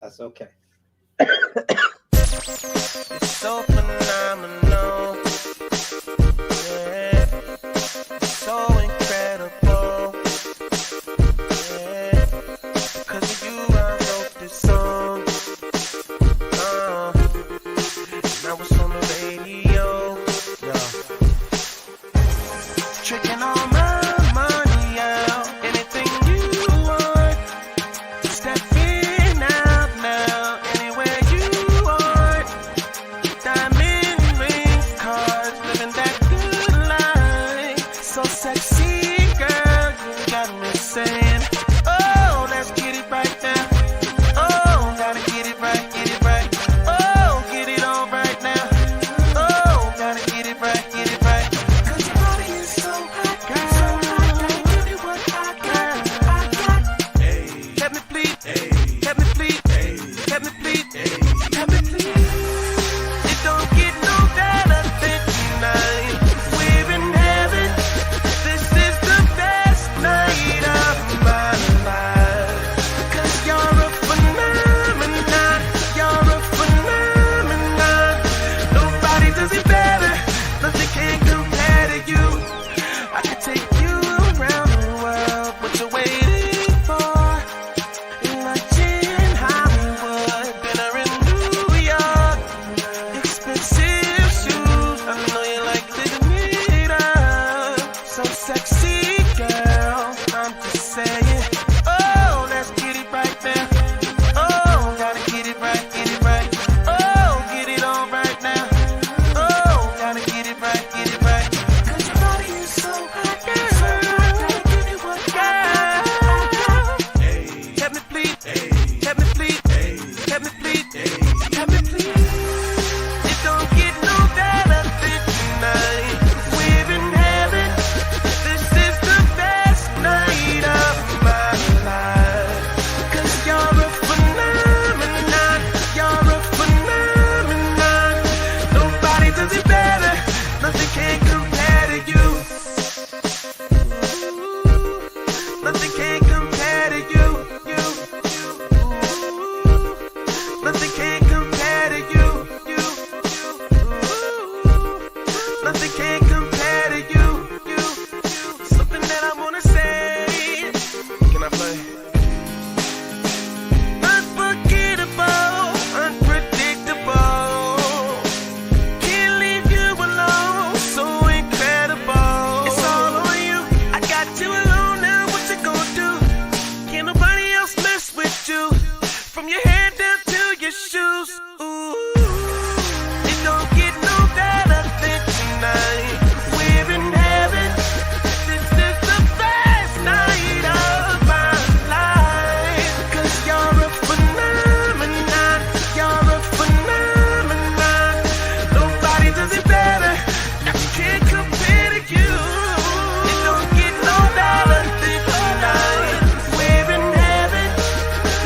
That's okay. It's so phenomenal. Yeah. It's so incredible. Yeah. Because of you, I wrote this song. Now it's on the radio. Yeah. Tricking all my money out. Anything you want. Step in out now. Anywhere you want. Diamond rings, cars, living that good life. So sexy, girl, you got me saying, oh, let's get it right now. Oh, gotta get it right, get it right. Oh, get it on right now. Oh, gotta get it right, get it right. Cause your body is so hot, girl. So hot, gotta give you what I got. Hey. Let me please, hey. Let me please, hey. Let me please, hey. Let me please. It don't get no better than tonight. We're in heaven. This is the best night of my life. Cause you're a phenomenon. You're a phenomenon. Nobody does it better. Nothing can compare to you. I could take you around the world. What you waiting for? Lunch in Hollywood, dinner in New York. Expensive shoes, I know you like living it up. So sexy, girl, I'm just saying. Oh, let's get it right now. Oh, gotta get it right, get it right. Oh, get it on right now. Oh, gotta get it right, get it right. Cause your body is so hot, girl. So hot, gotta give you what I got. Hey. Let me please, hey. Let me please, hey. Let me please, hey. Let me please. It don't get no better than tonight. We're in heaven. This is the best night of my life. Cause you're a phenomenon. You're a phenomenon. Nobody does it better. Nothing can compare to you. Nothing can compare to you. Nothing can compare to you. Nothing can compare to you. Something that I wanna say. Can I play? Unforgettable, unpredictable. Can't leave you alone, so incredible. It's all on you. I got you alone now. What you gonna do? Can't nobody else mess with you. From your head down to your shoes. Ooh. It don't get no better than tonight. We're in heaven. This is the best night of my life. Cause you're a phenomenon. You're a phenomenon. Nobody does it better. Nothing can compare to you. It don't get no better than tonight. We're in heaven.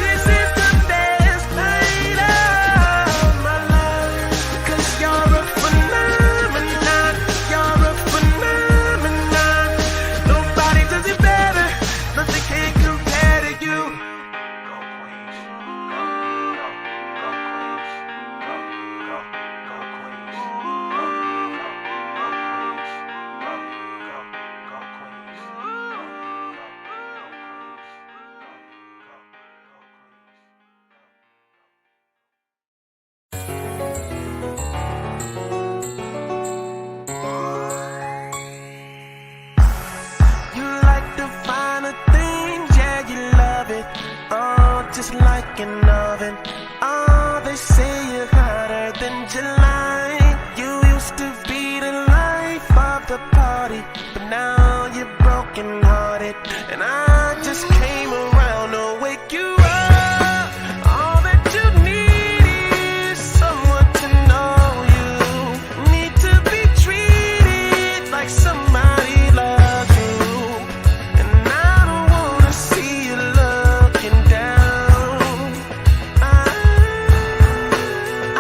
This is the best night of my life. Cause you're a phenomenon. You're a phenomenon. Nobody does it better. Nothing can compare to you. Go Queens. Go, go, go Queens. Go, go, go Queens. Go, go, go Queens. Go, go, go Queens. Go, go, go Queens. You like the finer things, yeah, you love it. Oh, just like an oven. Oh, they say you're hotter than July. You used to be the life of the party, but now you're broken hearted. And I just came around to wake you up. All that you need is someone to know you. Need to be treated like somebody loves you. And I don't wanna see you looking down. I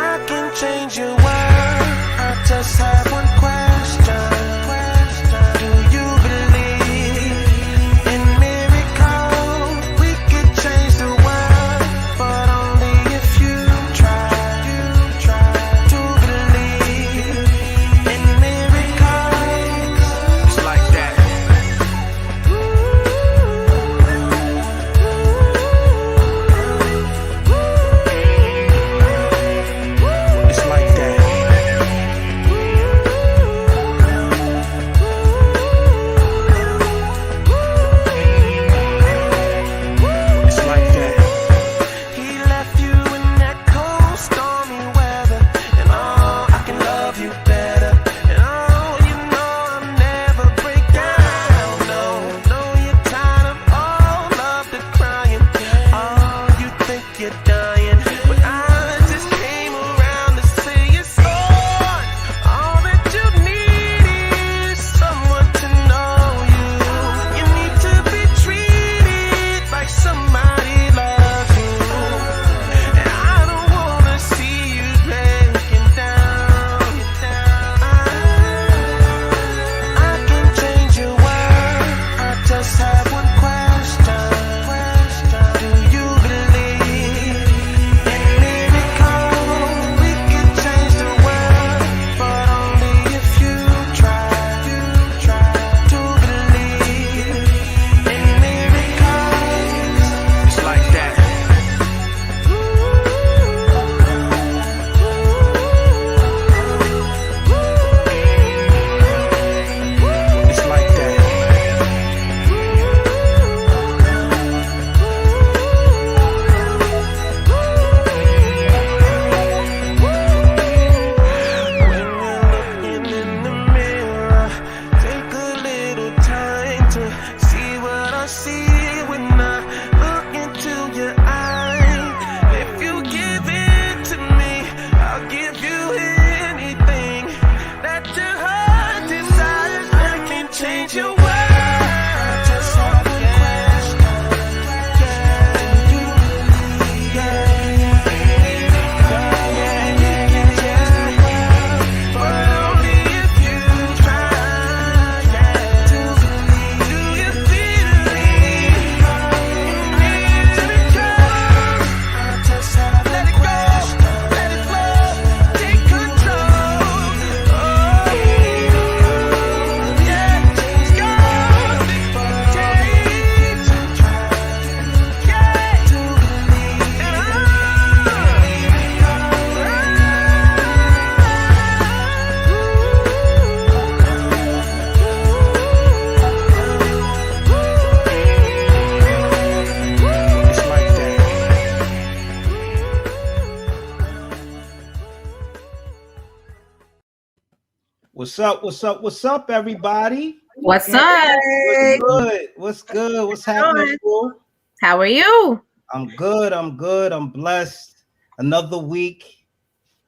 What's up? What's up? What's up, everybody? What's up? What's good? What's good? What's happening, bro? How are you? I'm good. I'm good. I'm blessed. Another week,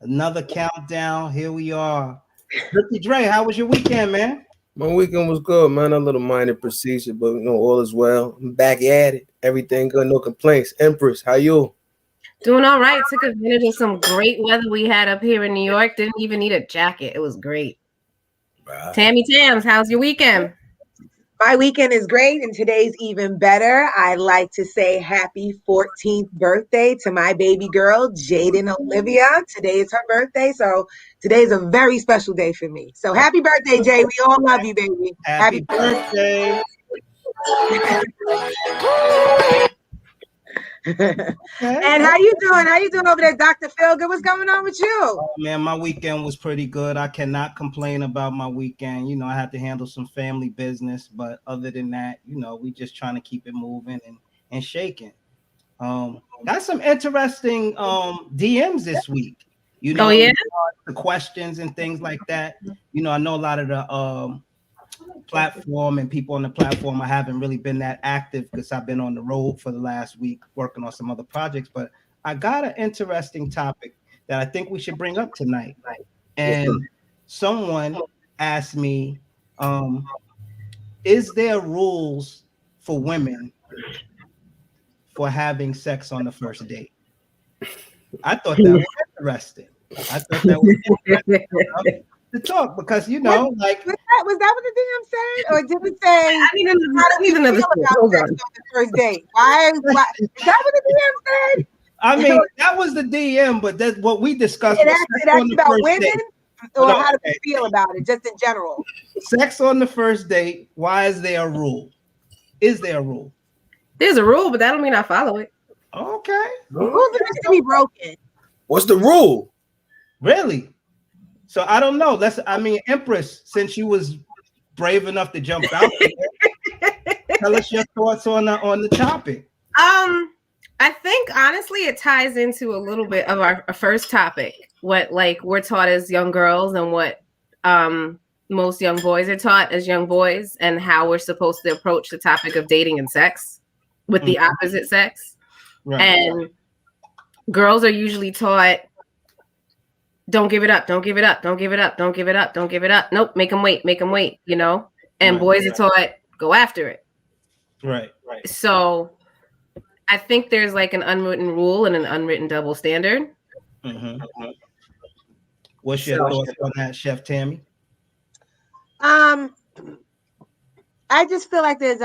another countdown. Here we are. Ricky Dre, how was your weekend, man? My weekend was good, man. A little minor procedure, but all is well. I'm back at it. Everything good, no complaints. Empress, how you? Doing all right. Took advantage of some great weather we had up here in New York. Didn't even need a jacket. It was great. Right. Tammy Tams, how's your weekend? My weekend is great, and today's even better. I'd like to say happy 14th birthday to my baby girl, Jaden Olivia. Today is her birthday, so today's a very special day for me. So happy birthday, Jay. We all love you, baby. Happy birthday. And how you doing? How you doing over there, Dr. Philgood? What's going on with you? Oh, man, my weekend was pretty good. I cannot complain about my weekend. You know, I had to handle some family business, but other than that, we just trying to keep it moving and shaking. Got some interesting DMs this week. The questions and things like that. I know a lot of the platform and people on the platform, I haven't really been that active because I've been on the road for the last week working on some other projects, but I got an interesting topic that I think we should bring up tonight. And someone asked me, is there rules for women for having sex on the first date? I thought that was interesting. To talk because was that what the DM said, or did it say I need another on the first date? Why is that what the DM said? I mean, that was the DM, but that's what we discussed. That's about women, date. Or how do we feel about it, just in general? Sex on the first date. Why is there a rule? Is there a rule? There's a rule, but that don't mean I follow it. Okay. Rules are to be broken. What's the rule? Really? So I don't know. Empress, since you was brave enough to jump out there, tell us your thoughts on the topic. I think honestly it ties into a little bit of our first topic, what we're taught as young girls and what most young boys are taught as young boys, and how we're supposed to approach the topic of dating and sex with the opposite sex. Right. And girls are usually taught, don't give it up, don't give it up, don't give it up, don't give it up, don't give it up. Nope, make them wait, And boys are taught, go after it. Right. So I think there's an unwritten rule and an unwritten double standard. Mm-hmm. What's your thoughts on that, Chef Tammy? I just feel like there's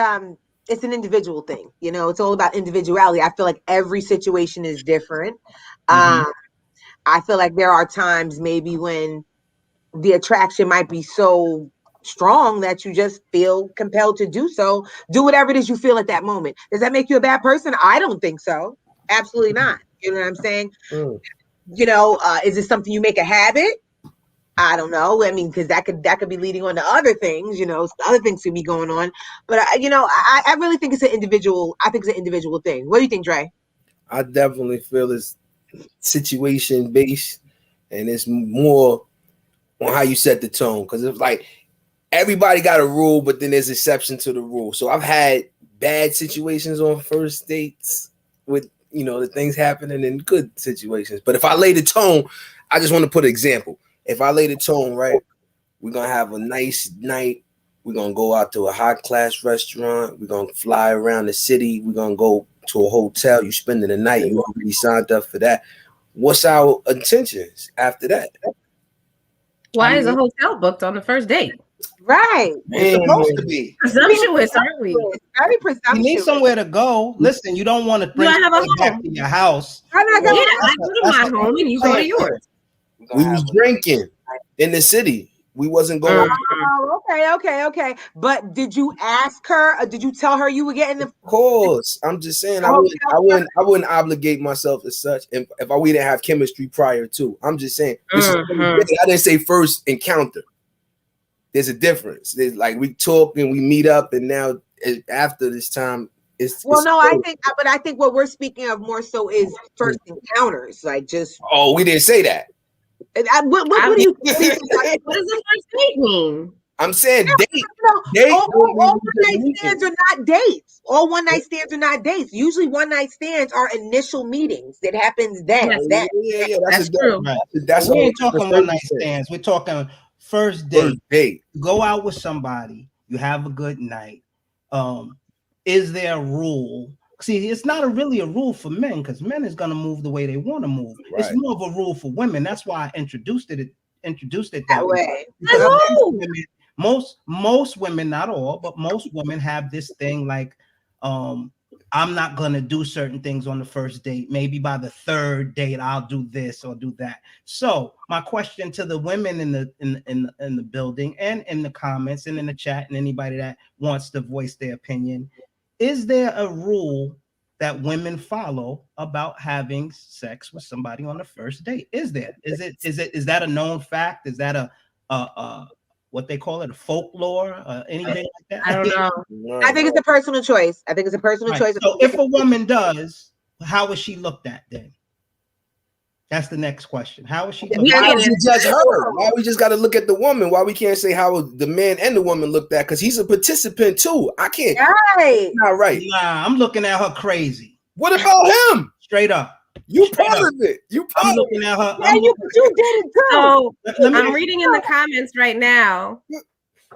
it's an individual thing. It's all about individuality. I feel like every situation is different. I feel like there are times maybe when the attraction might be so strong that you just feel compelled to do so. Do whatever it is you feel at that moment. Does that make you a bad person? I don't think so. Absolutely not. You know what I'm saying? Is this something you make a habit? I don't know. I mean, because that could be leading on to other things. Other things could be going on. But I really think it's an individual. I think it's an individual thing. What do you think, Dre? I definitely feel it's situation based, and it's more on how you set the tone, because it's everybody got a rule, but then there's exception to the rule. So I've had bad situations on first dates with the things happening, in good situations. But if I lay the tone, I just want to put an example. If I lay the tone right, we're gonna have a nice night. We're gonna go out to a high class restaurant. We're gonna fly around the city. We're gonna go to a hotel. You spending the night. You already signed up for that. What's our intentions after that? Why is a hotel booked on the first date? Right. It's supposed to be. Presumptuous, aren't we? Very presumptuous. You need somewhere to go. Listen, you don't want to bring it back to your house. I go to my home and you go to yours. We was drinking in the city. We wasn't going. Oh, okay. But did you ask her, or did you tell her you were getting the? Of course, I'm just saying I wouldn't obligate myself as such, and if we didn't have chemistry prior to. I'm just saying. I didn't say first encounter. There's a difference. There's we talk and we meet up, and now after this time, I think what we're speaking of more so is first encounters, Oh, we didn't say that. What do you what does the first date mean? I'm saying date. No, Date. all one night meeting. stands are not dates. All one night stands are not dates. Usually, one night stands are initial meetings that happens then. Yes. Yeah. That's true. Right. That's We all. ain't talking one night stands. We're talking first date. First date. You go out with somebody, you have a good night. Is there a rule? See, it's not really a rule for men because men is gonna move the way they want to move. Right. It's more of a rule for women. That's why I introduced it that way. Because most women, not all, but most women have this thing like, I'm not gonna do certain things on the first date. Maybe by the third date, I'll do this or do that. So my question to the women in the building and in the comments and in the chat and anybody that wants to voice their opinion, is there a rule that women follow about having sex with somebody on the first date? Is there? Is that a known fact? Is that a what they call it, a folklore, anything like that? I don't know. I think it's a personal choice. I think it's a personal Right. choice. So if a woman does, how is she looked at then? That's the next question. How is she looked Why at? we judge her? Why we just got to look at the woman? Why we can't say how the man and the woman looked at? Because he's a participant too. I can't. Right. Not right. Nah, I'm looking at her crazy. What about him? Straight up. You part of it. You part I'm of looking at her. Yeah, you did it too. So Let me- I'm reading in the comments right now,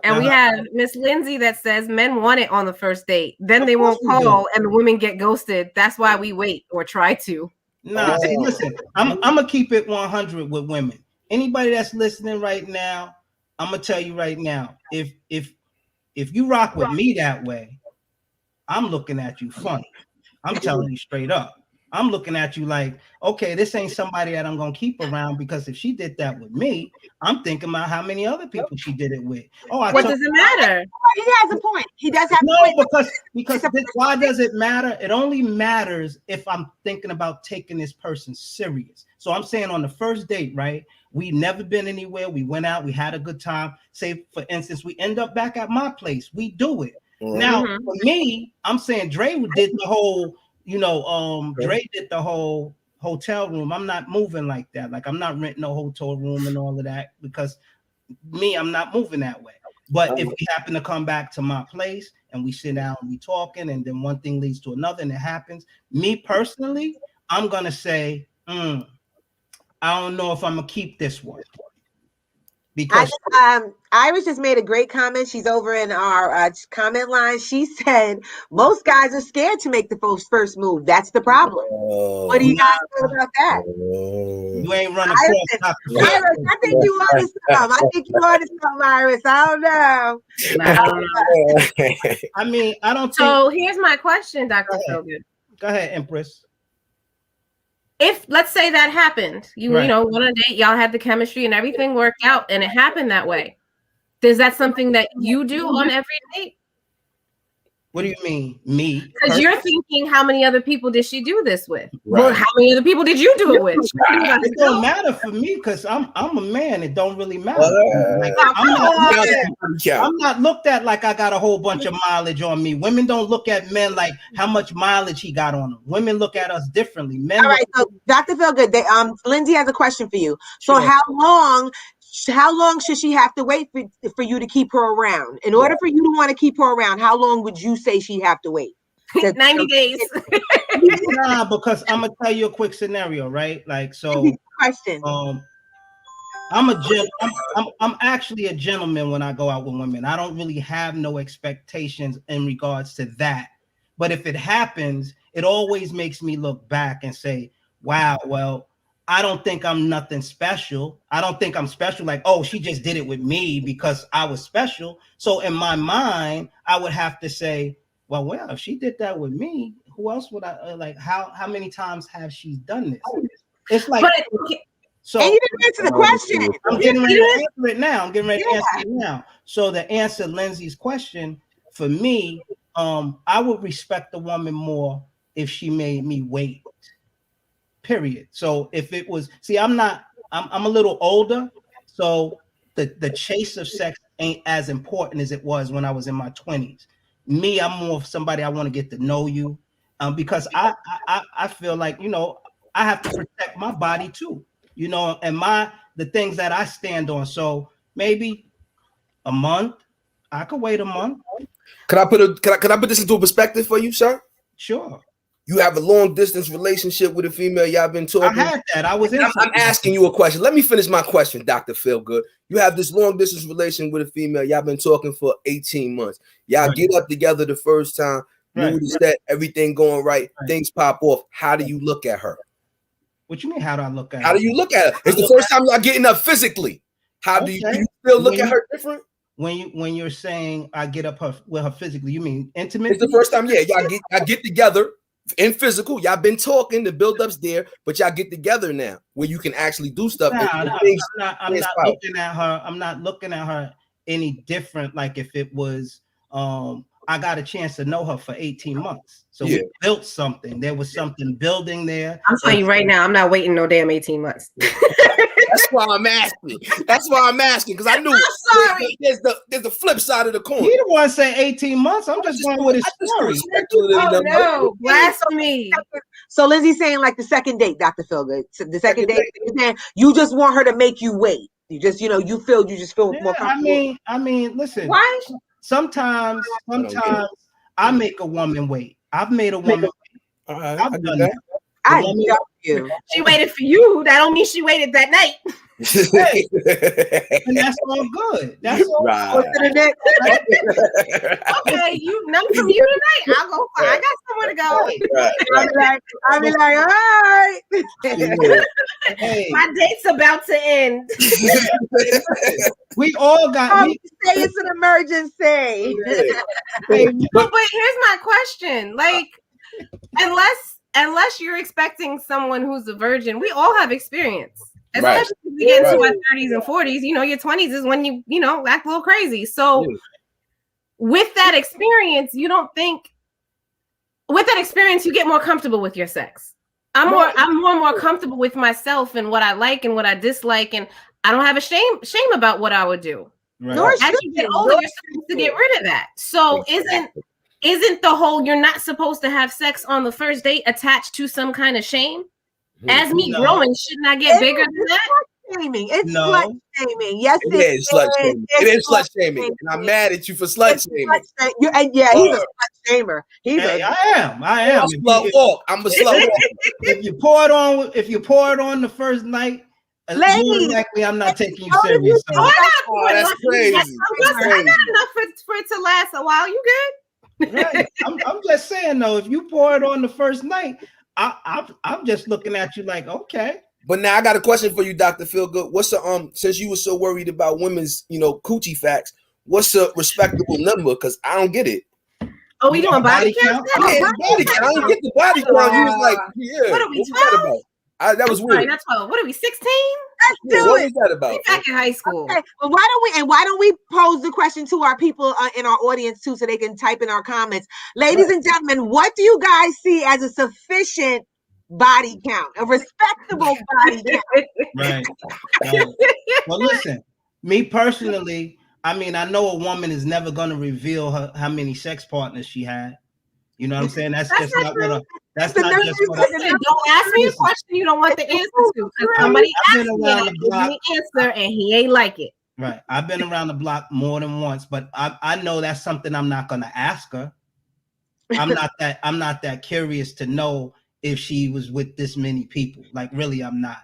and we have Miss Lindsay that says men want it on the first date. Then they won't call, and the women get ghosted. That's why we wait or try to. Nah, see, listen, I'm gonna keep it 100 with women. Anybody that's listening right now, I'm gonna tell you right now, if you rock with me that way, I'm looking at you funny. I'm telling you straight up. I'm looking at you like, okay, this ain't somebody that I'm gonna keep around, because if she did that with me, I'm thinking about how many other people she did it with. What does it matter? He has a point. He does have no, a point. because why does it matter? It only matters if I'm thinking about taking this person serious. So I'm saying on the first date, right? We never been anywhere. We went out, we had a good time. Say, for instance, we end up back at my place. We do it. Now, for me, I'm saying Dre did the whole, Dre did the whole hotel room. I'm not moving like that. Like, I'm not renting a hotel room and all of that, because me, I'm not moving that way. But if we happen to come back to my place and we sit down and we talking, and then one thing leads to another and it happens, me personally, I'm going to say, I don't know if I'm going to keep this one. Because Iris just made a great comment. She's over in our comment line. She said most guys are scared to make the first move. That's the problem. What do you guys feel about that? You ain't running across. Iris, I think you want to some. Iris. I don't know. I mean, I don't. So here's my question, Dr. Philgood. Go ahead, Empress. If, let's say that happened, you know, on a date, y'all had the chemistry and everything worked out and it happened that way. Is that something that you do on every date? What do you mean, me? Because you're thinking, how many other people did she do this with? Right. Well, how many other people did you do it with? It don't matter for me, because I'm a man. It don't really matter. Like, I'm not looked at like I got a whole bunch of mileage on me. Women don't look at men like how much mileage he got on them. Women look at us differently. Men. All right, so Dr. Philgood, Lindsay has a question for you. So Sure. how long should she have to wait for you to keep her around? In order for you to want to keep her around, how long would you say she'd have to wait? 90 days. Nah, because I'm gonna tell you a quick scenario, right? Like, so question. I'm actually a gentleman when I go out with women. I don't really have no expectations in regards to that. But if it happens, it always makes me look back and say, wow, well, I don't think I'm nothing special. I don't think I'm special. Like, oh, she just did it with me because I was special. So in my mind, I would have to say, well, if she did that with me, who else would I like? How many times have she done this? It's like, so and you didn't answer the question. I'm getting ready to answer it now. So to answer Lindsay's question, for me, I would respect the woman more if she made me wait. Period. So if it was, I'm a little older, so the chase of sex ain't as important as it was when I was in my 20s. Me, I'm more of somebody, I want to get to know you, because I feel like, I have to protect my body too, and the things that I stand on. So maybe a month. I could wait a month. Can I put this into a perspective for you, sir? Sure. You have a long distance relationship with a female. Y'all been talking. I had that. I was in. I'm asking you a question. Let me finish my question, Dr. Feelgood. You have this long distance relation with a female. Y'all been talking for 18 months. Y'all get up together the first time. Mood is set. Everything going right. Things pop off. How do you look at her? What you mean? How do I look at her? How do you look at her? It's the first time y'all getting up physically. How do you still look at her different? When you're saying I get up with her physically, you mean intimate? It's the first time, yeah. Y'all get together in physical. Y'all been talking, the build-up's there, but y'all get together now where you can actually do stuff. I'm not looking at her. I'm not looking at her any different. Like if it was, I got a chance to know her for 18 months. So we built something. There was something building there. I'm telling you right now, I'm not waiting no damn 18 months. That's why I'm asking. Because I knew there's the flip side of the coin. You don't want to say 18 months. I'm just going with his story. Oh no, blasphemy. So Lizzie's saying like the second date, Dr. Feelgood. So the second date, you just want her to make you wait. You just, you just feel more comfortable. I mean, listen. Why? Sometimes I make a woman wait. I've made a woman wait. All right, I've done that. I love you. She waited for you. That don't mean she waited that night. And that's all good. That's all good. Okay, none from you tonight. I'll go. I got somewhere to go. I'll be like, all right. Hey. My date's about to end. We all got. Say it's an emergency. But here's my question: like, unless you're expecting someone who's a virgin, we all have experience. Especially as we get into our 30s and 40s, your 20s is when you act a little crazy. So with that experience, you get more comfortable with your sex. I'm more comfortable with myself and what I like and what I dislike, and I don't have a shame about what I would do. Right. As you get older, you're supposed to get rid of that. So isn't the whole you're not supposed to have sex on the first date attached to some kind of shame? As me growing, shouldn't I get bigger than that? Shaming. It's slut shaming. Yes, it is slut shaming. It is slut shaming. And I'm mad at you for slut shaming. He's a slut shamer. I am. I'm a slut walk. If you pour it on the first night, ladies, likely I'm not taking you serious. That's crazy. I got enough for it to last a while. You good? Right. I'm just saying though, if you pour it on the first night, I'm just looking at you like, okay. But now I got a question for you, Dr. Feelgood. What's the since you were so worried about women's, coochie facts, what's a respectable number? Because I don't get it. Oh, we doing body count? Yeah, body count. I don't get the body count. You was like, yeah. What are we, 12? That was weird. Not 12. What are we, 16? Let's do what it. is that about? We're back in high school. Okay. Well, why don't we pose the question to our people in our audience too, so they can type in our comments. Ladies and gentlemen, what do you guys see as a sufficient body count, a respectable body count? Right. Well, listen, me personally, I mean, I know a woman is never going to reveal how many sex partners she had. You know what I'm saying? That's just not what a. That's not just what a. Don't ask me a question you don't want the answer to. Somebody asked me the answer and he ain't like it. Right. I've been around the block more than once, but I know that's something I'm not going to ask her. I'm not that curious to know if she was with this many people. Like, really, I'm not.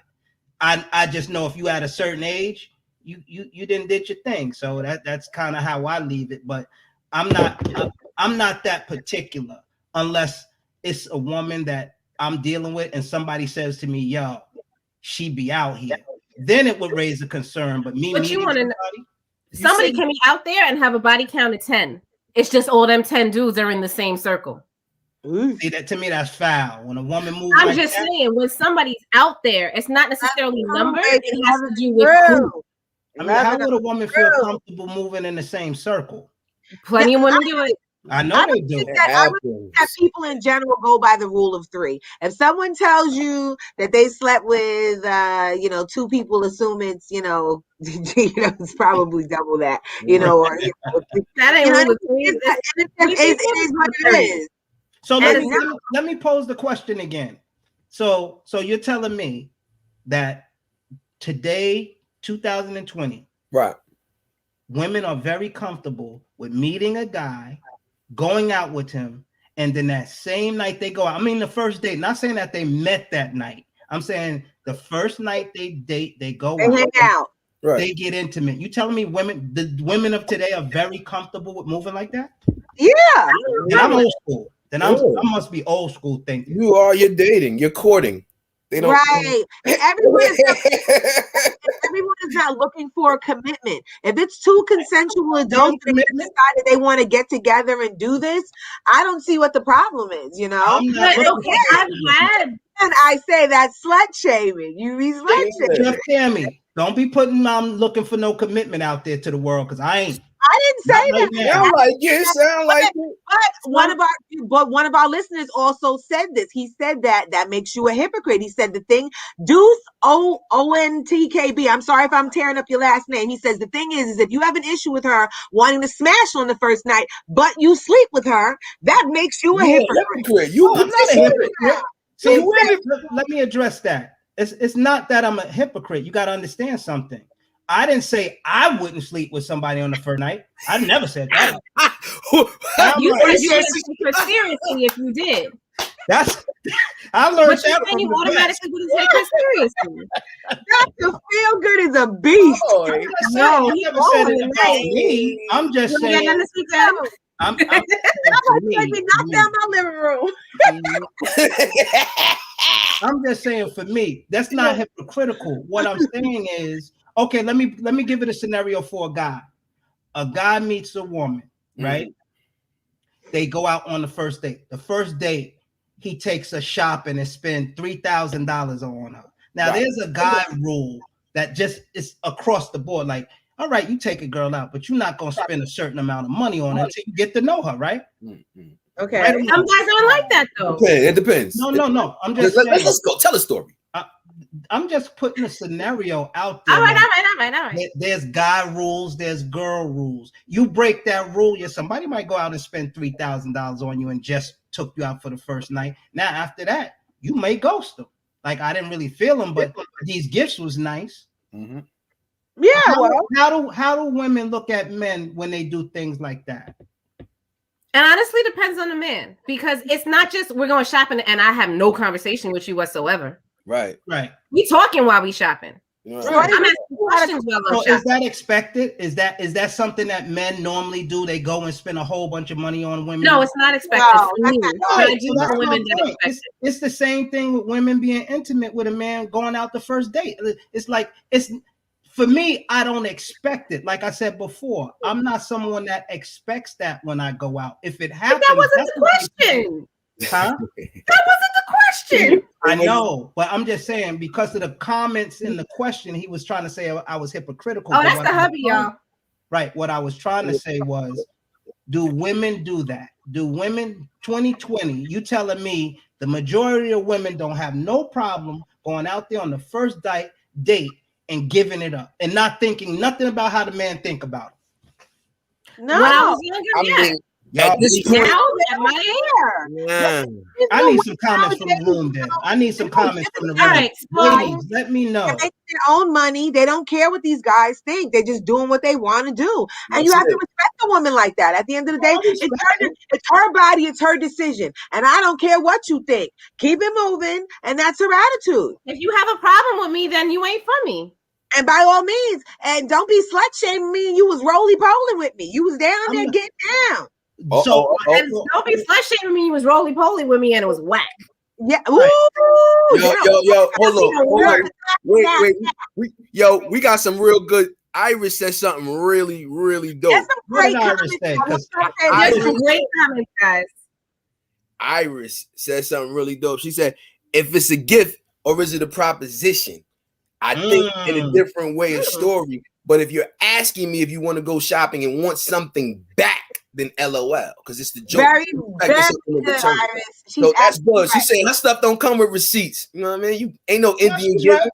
I just know if you at a certain age, you didn't did your thing. So that's kind of how I leave it. But I'm not that particular unless it's a woman that I'm dealing with and somebody says to me, yo, she be out here. Then it would raise a concern. But you want to know, somebody can be out there and have a body count of 10. It's just all them 10 dudes are in the same circle. See, that to me, that's foul. When a woman moves, I'm just saying, when somebody's out there, it's not necessarily number. It has to do with who. I mean, how would a woman feel comfortable moving in the same circle? Plenty of women do it. I know they do. I would think that people in general go by the rule of 3. If someone tells you that they slept with, 2 people, assume it's, it's probably double that, or that ain't rule of 3. It is what it is. So let me pose the question again. So you're telling me that today 2020. Right. Women are very comfortable with meeting a guy, going out with him, and then that same night they go out. I mean, the first date, not saying that they met that night. I'm saying the first night they date, they go They out. hang out. Right. They get intimate. You telling me the women of today are very comfortable with moving like that? Yeah. Then I'm old school. Then I Yeah. must be old school thinking. You're dating, you're courting. They don't Right. And everyone is not looking for a commitment. If it's two consensual adults that decided they want to get together and do this, I don't see what the problem is, you know? I'm not But looking okay, for I've had. And I say that slut shaming. You be slut shaming. Jeff Tammy, don't be putting I'm looking for no commitment out there to the world because I ain't. I didn't say Not that. right now. sound like it. Sound like it. But one of our listeners also said this. He said that makes you a hypocrite. He said the thing, Deuce ONTKB. I'm sorry if I'm tearing up your last name. He says the thing is if you have an issue with her wanting to smash on the first night, but you sleep with her, that makes you a hypocrite. You I'm not a hypocrite. See, women. let me address that. It's not that I'm a hypocrite. You got to understand something. I didn't say I wouldn't sleep with somebody on the first night. I never said that. You said you wouldn't take her seriously if you did. That's I learned But you that saying you from the automatically wouldn't take her seriously. Dr. Feelgood is a beast. No, I he never said it on about tonight. me. I'm just You ain't got saying. nothing to speak to? I'm I'm like, me knock down my living room. I'm just saying for me, that's not hypocritical. What I'm saying is, okay, let me give it a scenario for a guy. A guy meets a woman, right? They go out on the first date. The first date, he takes her shopping and spend $3,000 on her. Now, there's a guy rule that just is across the board. Like, all right, you take a girl out, but you're not gonna spend a certain amount of money on her until you get to know her, right? Okay. Right? Some guys don't like that though. It depends. No. I'm just saying. Let's go. Tell a story. I'm just putting a scenario out there. All right. There's guy rules, there's girl rules. You break that rule, somebody might go out and spend $3,000 on you and just took you out for the first night. Now, after that, you may ghost them. Like, I didn't really feel them, but these gifts was nice. Yeah, How do women look at men when they do things like that? And honestly, depends on the man because it's not just we're going shopping and I have no conversation with you whatsoever. Right. We talking while we shopping. Right. I'm asking questions while I'm shopping. Is that expected? Is that something that men normally do? They go and spend a whole bunch of money on women? No, it's not expected. It's the same thing with women being intimate with a man going out the first date. It's like for me, I don't expect it. Like I said before, I'm not someone that expects that when I go out. If it happens, but that wasn't the question. Huh? That wasn't the question. I know, but I'm just saying because of the comments in the question, he was trying to say I was hypocritical. Oh, that's the hubby, y'all. Right. What I was trying to say was, do women do that? Do women 2020? You telling me the majority of women don't have no problem going out there on the first date and giving it up and not thinking nothing about how the man think about it? No. When I was younger, At this point, now at my hair. I need some comments from the room then. I need some comments from the room. All right, Ladies, let me know. They make their own money. They don't care what these guys think. They're just doing what they want to do. And you have to respect a woman like that. At the end of the day, it's her body, it's her decision. And I don't care what you think. Keep it moving. And that's her attitude. If you have a problem with me, then you ain't for me. And by all means, and don't be slut shaming me and you was roly-poly with me. You was down there getting down. And don't be slut shaming me. You was roly poly with me, and it was whack. Yeah. Yo, hold on. Wait. We got some real good. Iris said something really, really dope. That's some great comments. There's some great comments, guys. Iris said something really dope. She said, if it's a gift or is it a proposition? I think in a different way of story. But if you're asking me if you want to go shopping and want something back, then LOL, because it's the joke. Very good, Iris. So that's good. She's saying her stuff don't come with receipts. You know what I mean? You ain't no Indian gift.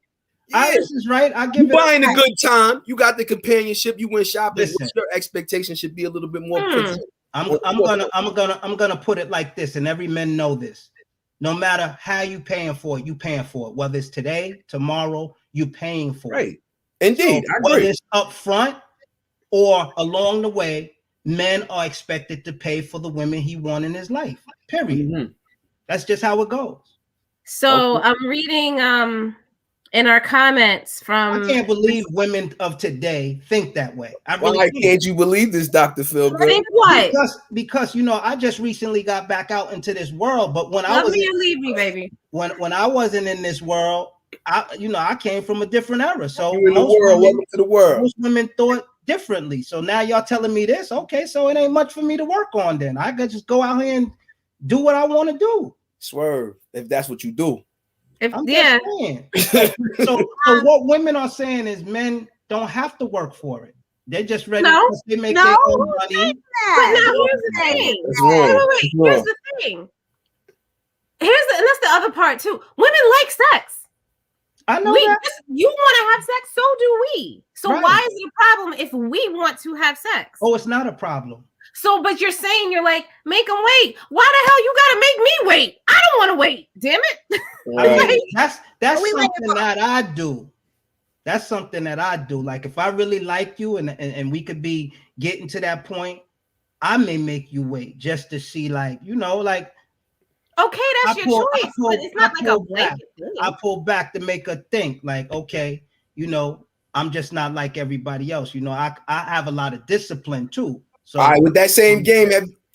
Right. Iris is right. I give you buying a good time. You got the companionship. You went shopping. Your expectation should be a little bit more. I'm gonna put it like this, and every man know this. No matter how you paying for it, you paying for it. Whether it's today, tomorrow, you paying for it. Indeed, So I whether agree. it's up front or along the way, men are expected to pay for the women he wants in his life. Period. Mhm. That's just how it goes. So Okay. I'm reading in our comments I from can't believe women of today think that way. I really Why can't. can't you believe this, Dr. Phil Good? think what? Because I just recently got back out into this world, but when I Love was me or leave me, baby. when I wasn't in this world, I came from a different era. So You in the world. Welcome to the world. most women thought differently. So now y'all telling me this, okay? So it ain't much for me to work on. Then I could just go out here and do what I want to do. Swerve, if that's what you do. I'm just saying. So what women are saying is men don't have to work for it. They're just ready because they make their own money. But now here's the thing. That's wrong. Wait. Here's the thing. And that's the other part too. Women like sex. I know that. You want to have sex, so do we. So Right. why is it a problem if we want to have sex? Oh, it's not a problem. So, but you're saying you're like, make them wait. Why the hell you gotta make me wait? I don't want to wait. Damn it. I mean, that's something that I do. That's something that I do. Like if I really like you and we could be getting to that point, I may make you wait just to see, like, like. Okay, that's your choice, but it's not like a blanket thing. I pull back to make her think, like, okay, I'm just not like everybody else. I have a lot of discipline too. So all right, with that same game,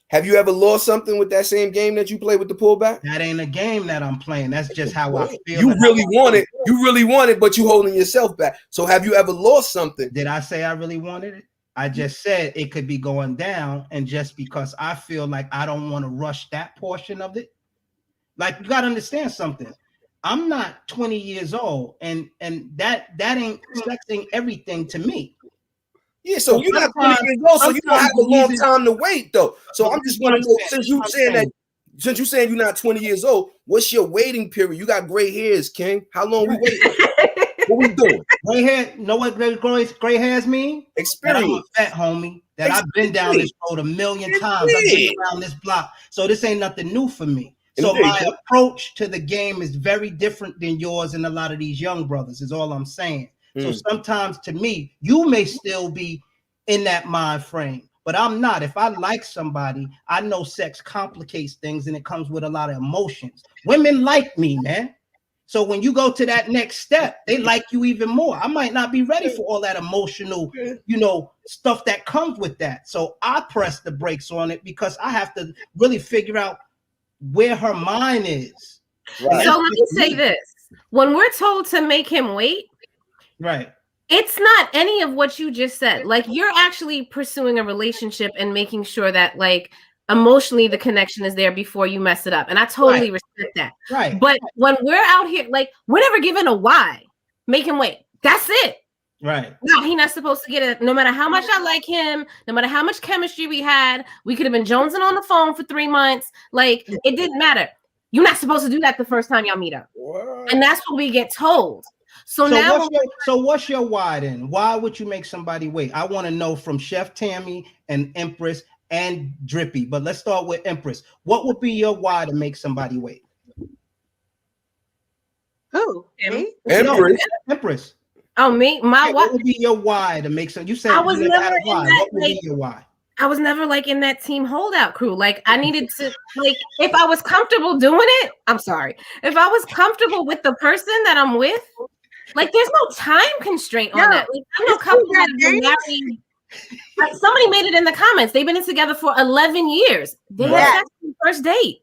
have you ever lost something with that same game that you play with the pullback? That ain't a game that I'm playing. That's just how I feel. You really want it. You really want it, but you holding yourself back. So have you ever lost something? Did I say I really wanted it? I just said it could be going down, and just because I feel like I don't want to rush that portion of it. Like, you got to understand something. I'm not 20 years old, and that ain't sex everything to me. Yeah, so you're not 20 years old, so you don't have a long time to wait, though. So I'm just want to know, since you're saying you're not 20 years old, what's your waiting period? You got gray hairs, King. How long we waiting? What we doing? Gray hair. Know what gray hairs mean? Experience. I'm a fat homie. That I've been down this road a million times. I've been around this block, so this ain't nothing new for me. So my approach to the game is very different than yours and a lot of these young brothers, is all I'm saying. So sometimes to me, you may still be in that mind frame, but I'm not. If I like somebody, I know sex complicates things and it comes with a lot of emotions. Women like me, man. So when you go to that next step, they like you even more. I might not be ready for all that emotional, stuff that comes with that. So I press the brakes on it because I have to really figure out where her mind is. Right. So let me say this. When we're told to make him wait, right, it's not any of what you just said. Like, you're actually pursuing a relationship and making sure that, like, emotionally the connection is there before you mess it up. And I totally respect that. Right. But when we're out here, like, we're never given a why. Make him wait. That's it. Right. No, he's not supposed to get it. No matter how much I like him, no matter how much chemistry we had, we could have been jonesing on the phone for 3 months. Like, it didn't matter. You're not supposed to do that the first time y'all meet up. What? And that's what we get told. So now, what's your why then? Why would you make somebody wait? I want to know from Chef Tammy and Empress and Drippy. But let's start with Empress. What would be your why to make somebody wait? Who? Me? Empress. Oh, me? What would be your why to make some? You said I was never in why. that. What would be your why? I was never like in that team holdout crew. Like, I needed to, like, if I was comfortable doing it, I'm sorry. If I was comfortable with the person that I'm with, like, there's no time constraint on that. Like, I'm not comfortable with married. Like, somebody made it in the comments. They've been together for 11 years. They had sex on the first date.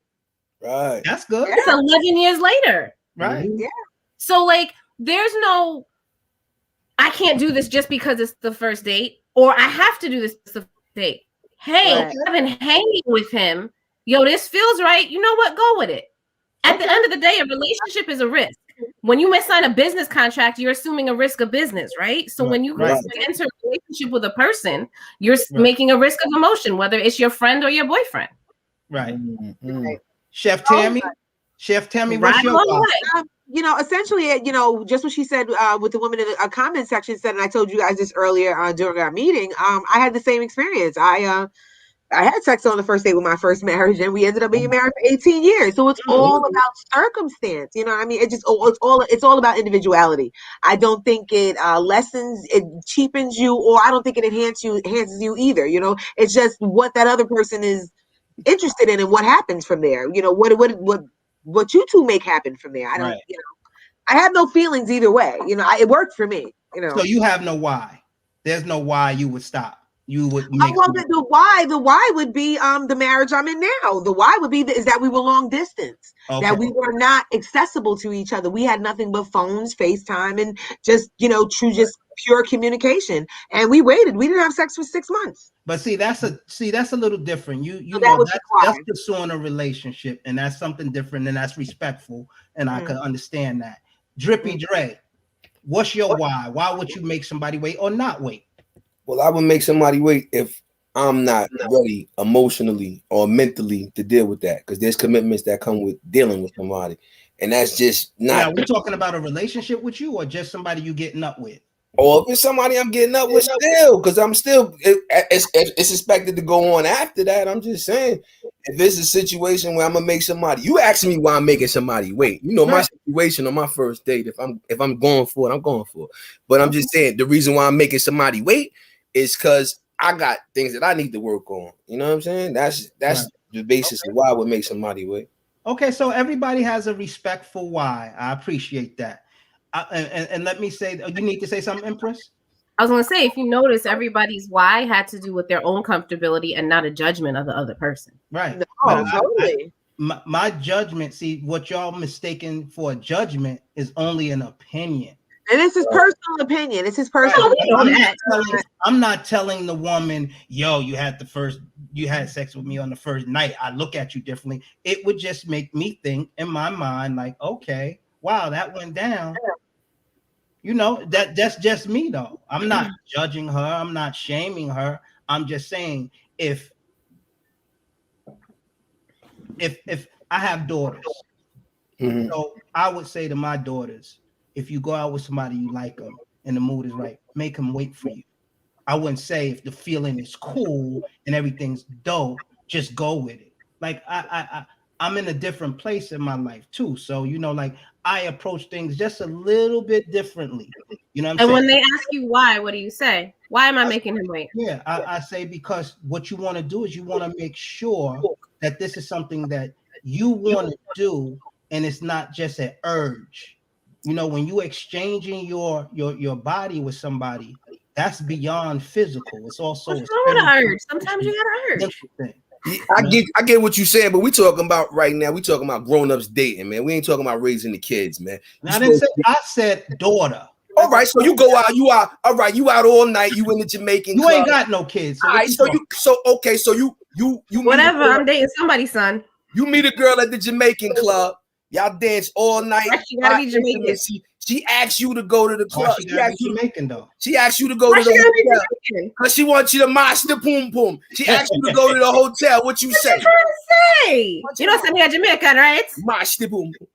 Right. That's good. It's 11 years later. Right. Yeah. So, like, there's no, I can't do this just because it's the first date, or I have to do this the first date. Hey, I've been hanging with him. Yo, this feels right. You know what? Go with it. At the end of the day, a relationship is a risk. When you sign a business contract, you're assuming a risk of business, right? So when you enter a relationship with a person, you're making a risk of emotion, whether it's your friend or your boyfriend. Right. Mm-hmm. Chef Tammy, what's your essentially, just what she said with the woman in the comment section said, and I told you guys this earlier during our meeting. I had the same experience. I I had sex on the first date with my first marriage, and we ended up being married for 18 years. So it's all about circumstance. You know what I mean? It's all about individuality. I don't think it lessens, it cheapens you, or I don't think it enhances you either. You know, it's just what that other person is interested in and what happens from there. You know, what you two make happen from there. I don't, Right. you know, I have no feelings either way. You know, it worked for me. You know, So you have no why. There's no why you would stop. You would oh, make well, the why would be the marriage I'm in now. The why would be is that we were long distance, okay. that we were not accessible to each other. We had nothing but phones, FaceTime, and just, you know, just pure communication. And we waited. We didn't have sex for 6 months. But that's a little different. You So that know was that's why. pursuing a relationship, and that's something different, and that's respectful, and I could understand that. Drippy Dre, what's your why? Why would you make somebody wait or not wait? Well, I would make somebody wait if I'm not ready emotionally or mentally to deal with that, because there's commitments that come with dealing with somebody, and that's just not. Now, we're talking about a relationship with you, or just somebody you getting up with? Or if it's somebody I'm getting up with still, because I'm still, it's expected to go on after that. I'm just saying, if it's a situation where I'm gonna make somebody, you ask me why I'm making somebody wait. You know, my situation on my first date, if I'm going for it, I'm going for it. But I'm just saying, the reason why I'm making somebody wait is because I got things that I need to work on. You know what I'm saying? That's the basis of why I would make somebody wait. Okay, so everybody has a respectful why. I appreciate that. And let me say, you need to say something, Empress? I was going to say, if you notice, everybody's why had to do with their own comfortability and not a judgment of the other person. Right. No, totally. My judgment, see, what y'all mistaken for a judgment is only an opinion. And it's his personal opinion. It's his personal opinion. I'm not telling the woman, yo, you had sex with me on the first night. I look at you differently. It would just make me think in my mind, like, okay, wow, that went down. You know, that's just me though. I'm not judging her. I'm not shaming her. I'm just saying if I have daughters, so I would say to my daughters, if you go out with somebody you like them and the mood is right, make them wait for you. I wouldn't say if the feeling is cool and everything's dope, just go with it. Like I'm in a different place in my life too. So, you know, like I approach things just a little bit differently. You know what I'm saying? And when they ask you why, what do you say? Why am I making him wait? Yeah, I say because what you want to do is you want to make sure that this is something that you want to do and it's not just an urge. You know, when you exchanging your body with somebody, that's beyond physical. It's also what's wrong with an urge? Sometimes you got an urge. Thing. I get what you're saying, but we talking about right now. We talking about grown-ups dating, man. We ain't talking about raising the kids, man. I said daughter. All right, so you go out, you out. All right, you out all night. You in the Jamaican club. Ain't got no kids. So all right, so you whatever. I'm dating somebody's son. You meet a girl at the Jamaican club. Y'all dance all night. She gotta be Jamaican. She asks you to go to the club. She gotta be Jamaican though. She asks you to go to the hotel because she wants you to mash the poom poom. She asks you to go to the hotel. What you say? What you trying to say? You know something Jamaican, right? Mash the poom poom.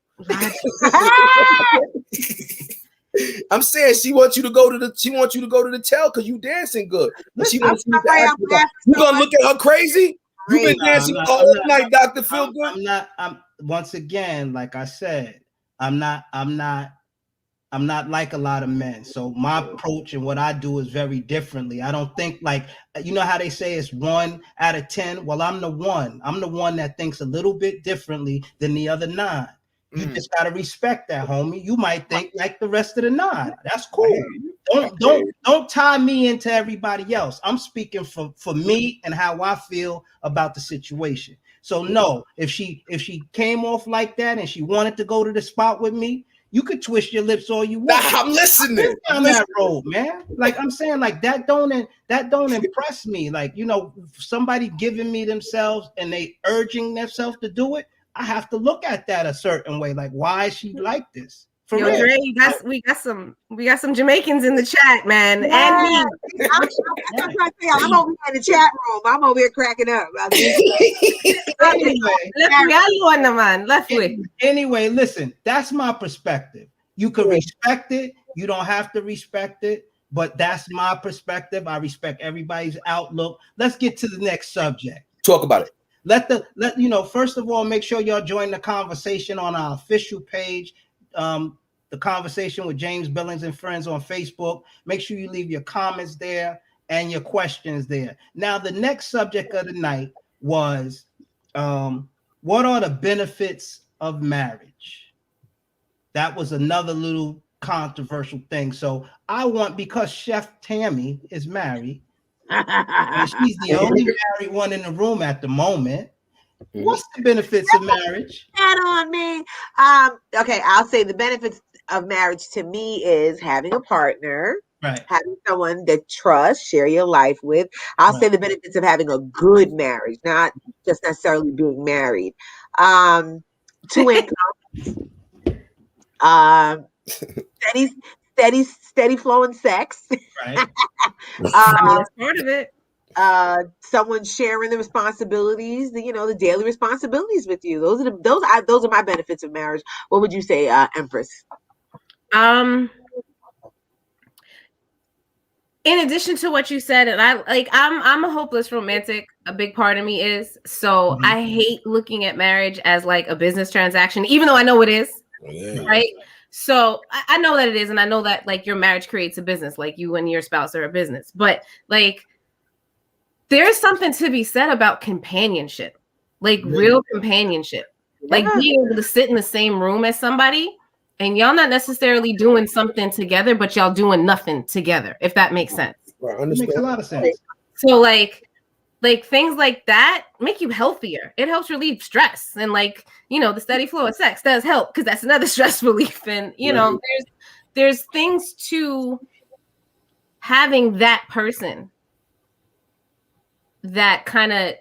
I'm saying she wants you to go to the hotel because you dancing good. But she wants you to ask you gonna look at her crazy? You've been dancing all night, Dr. Phil. I'm once again, like I said, I'm not like a lot of men. So my approach and what I do is very differently. I don't think like, you know how they say it's 1 out of 10. Well, I'm the one. I'm the one that thinks a little bit differently than the other 9. You just gotta respect that, homie. You might think like the rest of the 9. That's cool. Don't tie me into everybody else. I'm speaking for me and how I feel about the situation. So no, if she came off like that and she wanted to go to the spot with me, you could twist your lips all you want. I'm listening. Down that road, man. Like I'm saying, like that don't impress me. Like, you know, somebody giving me themselves and they urging themselves to do it. I have to look at that a certain way. Like, why is she like this? For Yo, real. Dre, we got some Jamaicans in the chat, man. Yeah. And I'm over here in the chat room. I'm over here cracking up. Anyway, listen, that's my perspective. You could respect it. You don't have to respect it, but that's my perspective. I respect everybody's outlook. Let's get to the next subject. Talk about it. Let first of all, make sure y'all join the conversation on our official page, the conversation with James Billings and Friends on Facebook. Make sure you leave your comments there and your questions there. Now, the next subject of the night was, what are the benefits of marriage? That was another little controversial thing. So because Chef Tammy is married, and she's the only married one in the room at the moment. What's the benefits of marriage? That on me. Okay, I'll say the benefits of marriage to me is having a partner, right? Having someone that trust, share your life with. I'll say the benefits of having a good marriage, not just necessarily being married. 2 incomes. Steady flowing sex. Right. That's part of it. Someone sharing the responsibilities, the daily responsibilities with you. Those are my benefits of marriage. What would you say, Empress? In addition to what you said, and I'm a hopeless romantic. A big part of me is so I hate looking at marriage as like a business transaction, even though I know it is. Yeah. Right. So I know that it is, and I know that like your marriage creates a business, like you and your spouse are a business. But like, there's something to be said about companionship, like real companionship, like being able to sit in the same room as somebody. And y'all not necessarily doing something together, but y'all doing nothing together, if that makes sense. Right, it makes a lot of sense. So like things like that make you healthier. It helps relieve stress. And the steady flow of sex does help because that's another stress relief. And, there's things to having that person that kind of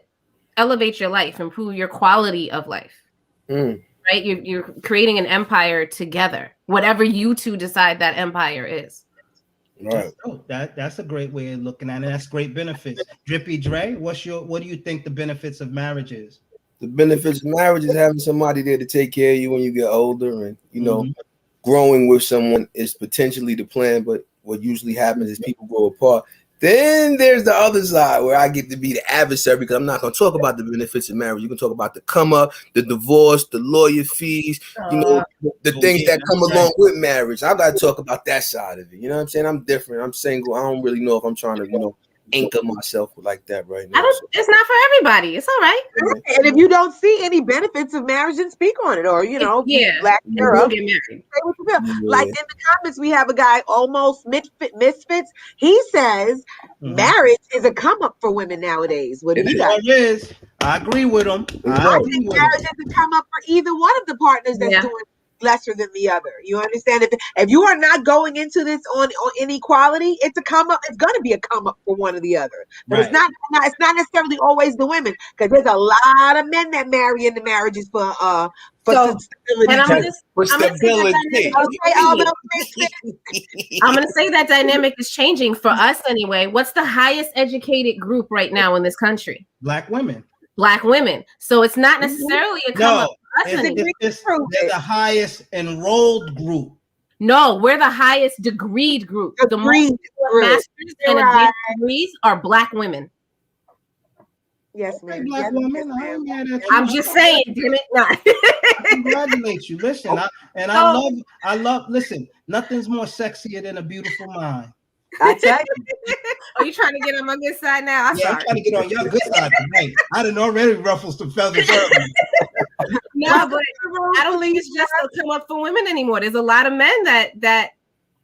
elevate your life, improve your quality of life. Right? You're creating an empire together, whatever you two decide that empire is. Right. Oh, that's a great way of looking at it. That's great benefits. Drippy Dre, what do you think the benefits of marriage is? The benefits of marriage is having somebody there to take care of you when you get older, and growing with someone is potentially the plan, but what usually happens is people grow apart. Then there's the other side where I get to be the adversary because I'm not going to talk about the benefits of marriage. You can talk about the come up, the divorce, the lawyer fees, the things that come along with marriage. I got to talk about that side of it. You know what I'm saying? I'm different. I'm single. I don't really know if I'm trying to, anchor myself like that right now. It's not for everybody. It's all right. And if you don't see any benefits of marriage, then speak on it, or get married. Like in the comments, we have a guy almost misfits. He says marriage is a come up for women nowadays. What do you guys? It is. I agree with him. I think marriage is a come up for either one of the partners that's doing lesser than the other. You understand? If you are not going into this on inequality, it's a come up. It's going to be a come up for one or the other. But it's not necessarily always the women, because there's a lot of men that marry into marriages for stability. And I'm gonna say that dynamic is changing for us anyway. What's the highest educated group right now in this country? Black women. So it's not necessarily a come up. They're the highest enrolled group. No, we're the highest degreed group. The most masters and advanced degrees are Black women. Yes, ma'am. Black women. I'm just saying, damn it, not. Congratulate you. Listen, I love. Listen, nothing's more sexier than a beautiful mind. I tell you. Are you trying to get on my good side now? I'm trying to get on your good side tonight. I done already ruffled some feathers earlier. No, but I don't think it's just a come up for women anymore. There's a lot of men that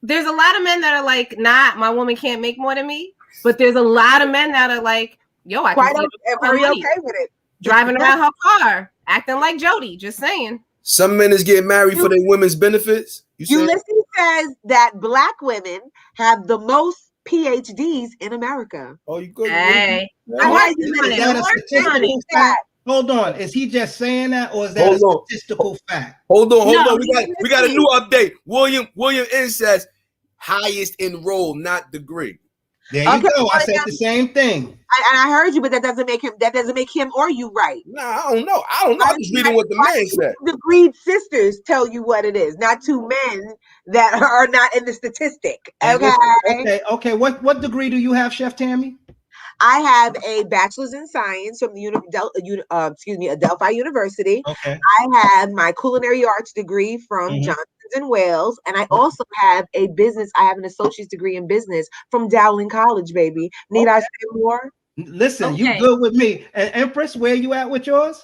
are like, nah, my woman can't make more than me. But there's a lot of men that are like, yo, I can very okay with it. Driving around her car, acting like Jody. Just saying. Some men is getting married for their women's benefits. Ulysses says that Black women have the most PhDs in America. Oh, you good? Hey. Hold on. Is he just saying that, or is that a statistical fact? Hold on. We got a new update. William N says highest enrolled, not degree. There you go. I said the same thing. I heard you, but that doesn't make him or you right. Nah, I don't know. I'm just reading what the man said. Degreed sisters tell you what it is, not two men that are not in the statistic. Okay. Okay. What degree do you have, Chef Tammy? I have a bachelor's in science from the Adelphi University. Okay. I have my culinary arts degree from Johnson's in Wales, and I also have a business. I have an associate's degree in business from Dowling College, baby. Need I say more? Listen, you Okay. good with me. And Empress, where you at with yours?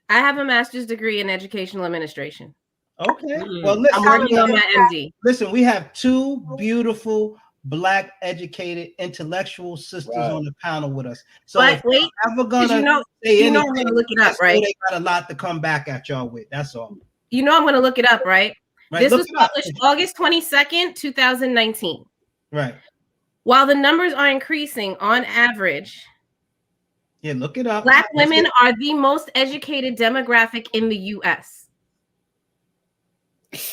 I have a master's degree in educational administration. Okay. Well, I'm listen, working on my MD. listen, we have two beautiful Black educated intellectual sisters on the panel with us. So But if wait, I'm ever 'cause gonna say I'm anything, gonna look it up, just know right? they got a lot to come back at y'all with. That's all. You know I'm gonna look it up, right? Right. This Look was it up. published August 22nd, 2019. Right. While the numbers are increasing on average, Yeah, look it up. Black women are the most educated demographic in the US.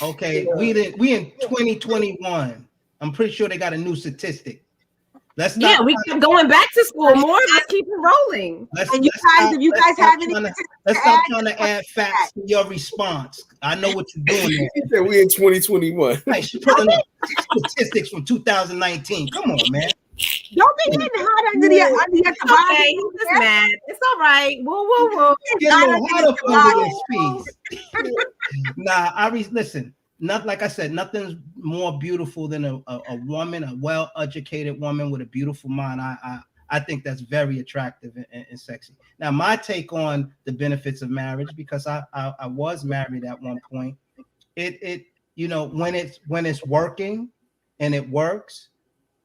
Okay, we in 2021. I'm pretty sure they got a new statistic. Let's Yeah, stop. we keep going back to school more. Let's keep it rolling. And you guys, if you guys have any, let's stop trying to add facts to your response. I know what you're doing there. We in 2021. Right, she's putting up statistics from 2019. Come on, man. Don't be getting hot under your Okay, he's just mad. It's all right. Whoa, whoa, whoa. Get a little hot up under your speed. Nah, listen. Not like I said, nothing's more beautiful than a woman, a well-educated woman with a beautiful mind. I think that's very attractive and sexy. Now, my take on the benefits of marriage, because I was married at one point. It you know, when it's working and it works,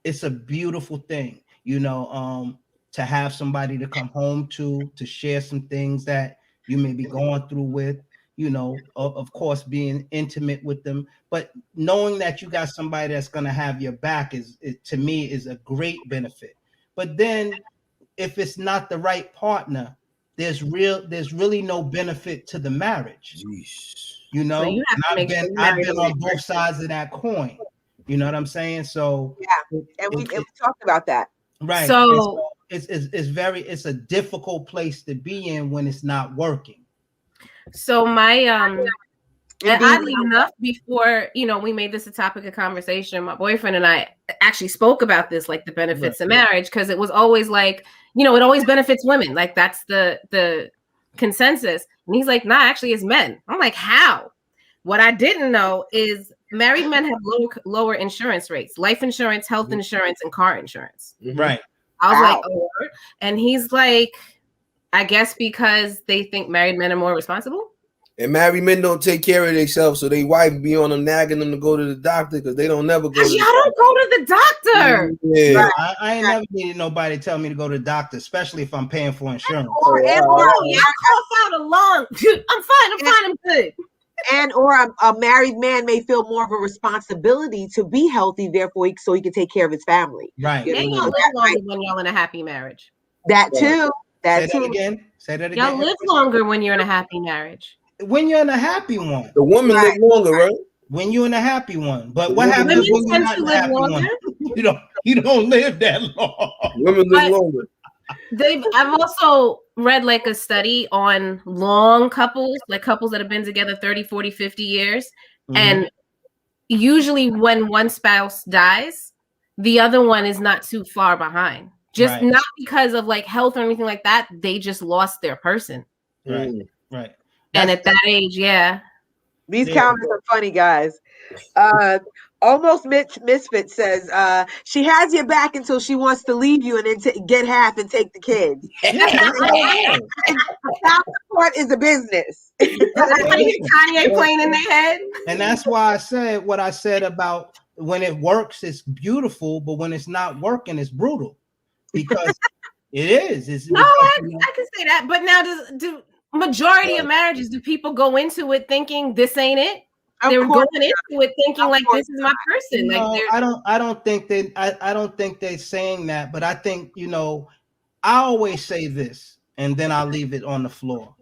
it's a beautiful thing. You know, to have somebody to come home to share some things that you may be going through with. You know, of course, being intimate with them, but knowing that you got somebody that's going to have your back is to me is a great benefit. But then, if it's not the right partner, there's really no benefit to the marriage. Jeez. You know, So you have to make sure you're I've married been to on that both person. sides of that coin. You know what I'm saying? So yeah, and we talked about that. right. So It's a difficult place to be in when it's not working. So my and Indeed. oddly enough, before we made this a topic of conversation, my boyfriend and I actually spoke about this, like the benefits of marriage, because it was always like, it always benefits women, like that's the consensus. And he's like, nah, actually, it's men. I'm like, how? What I didn't know is married men have lower insurance rates, life insurance, health insurance, and car insurance. Right. I was like, oh, and he's like, I guess because they think married men are more responsible. And married men don't take care of themselves, so they wife be on them nagging them to go to the doctor because they don't never go. Y'all don't go to the doctor. Yeah. Right. I ain't never needed nobody to tell me to go to the doctor, especially if I'm paying for insurance. Or y'all cough out a lung. I'm fine. I'm good. And or a married man may feel more of a responsibility to be healthy, therefore, so he can take care of his family. Right. And y'all live longer when y'all in a happy marriage. That too. Say that again. Say that again. Y'all live longer when you're in a happy marriage. When you're in a happy one. The woman live longer, right? When you're in a happy one. But what happens when you're not in a happy one? You don't live that long. Women live longer. I've also read like a study on long couples, like couples that have been together 30, 40, 50 years. Mm-hmm. And usually when one spouse dies, the other one is not too far behind. Just not because of like health or anything like that. They just lost their person. Right. Right. And at that age, these comments are funny, guys. Almost Misfit says she has your back until she wants to leave you and then get half and take the kids. Child support is a business. Kanye playing in their head. And that's why I said what I said about when it works, it's beautiful, but when it's not working, it's brutal. Because it is. I can say that. But now do majority of marriages, do people go into it thinking this ain't it? They're going into it thinking like this is my person. No, I don't think they're saying that, but I think, I always say this and then I'll leave it on the floor.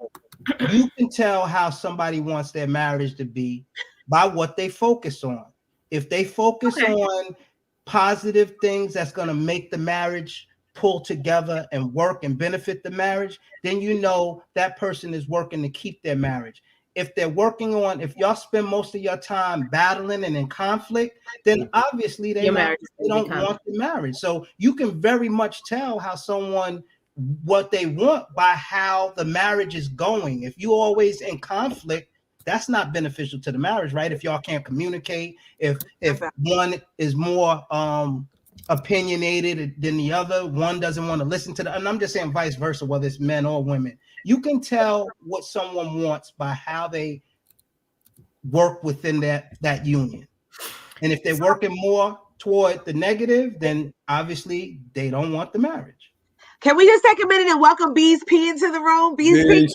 You can tell how somebody wants their marriage to be by what they focus on. If they focus on positive things that's going to make the marriage pull together and work and benefit the marriage, then that person is working to keep their marriage. if they're working on, if y'all spend most of your time battling and in conflict, then obviously they don't want the marriage. So you can very much tell how someone what they want by how the marriage is going. If you're always in conflict, that's not beneficial to the marriage, right? If y'all can't communicate, if one is more opinionated than the other, one doesn't want to listen to the, and I'm just saying vice versa, whether it's men or women. You can tell what someone wants by how they work within that union. And if they're working more toward the negative, then obviously they don't want the marriage. Can we just take a minute and welcome Bees P into the room? Bees P.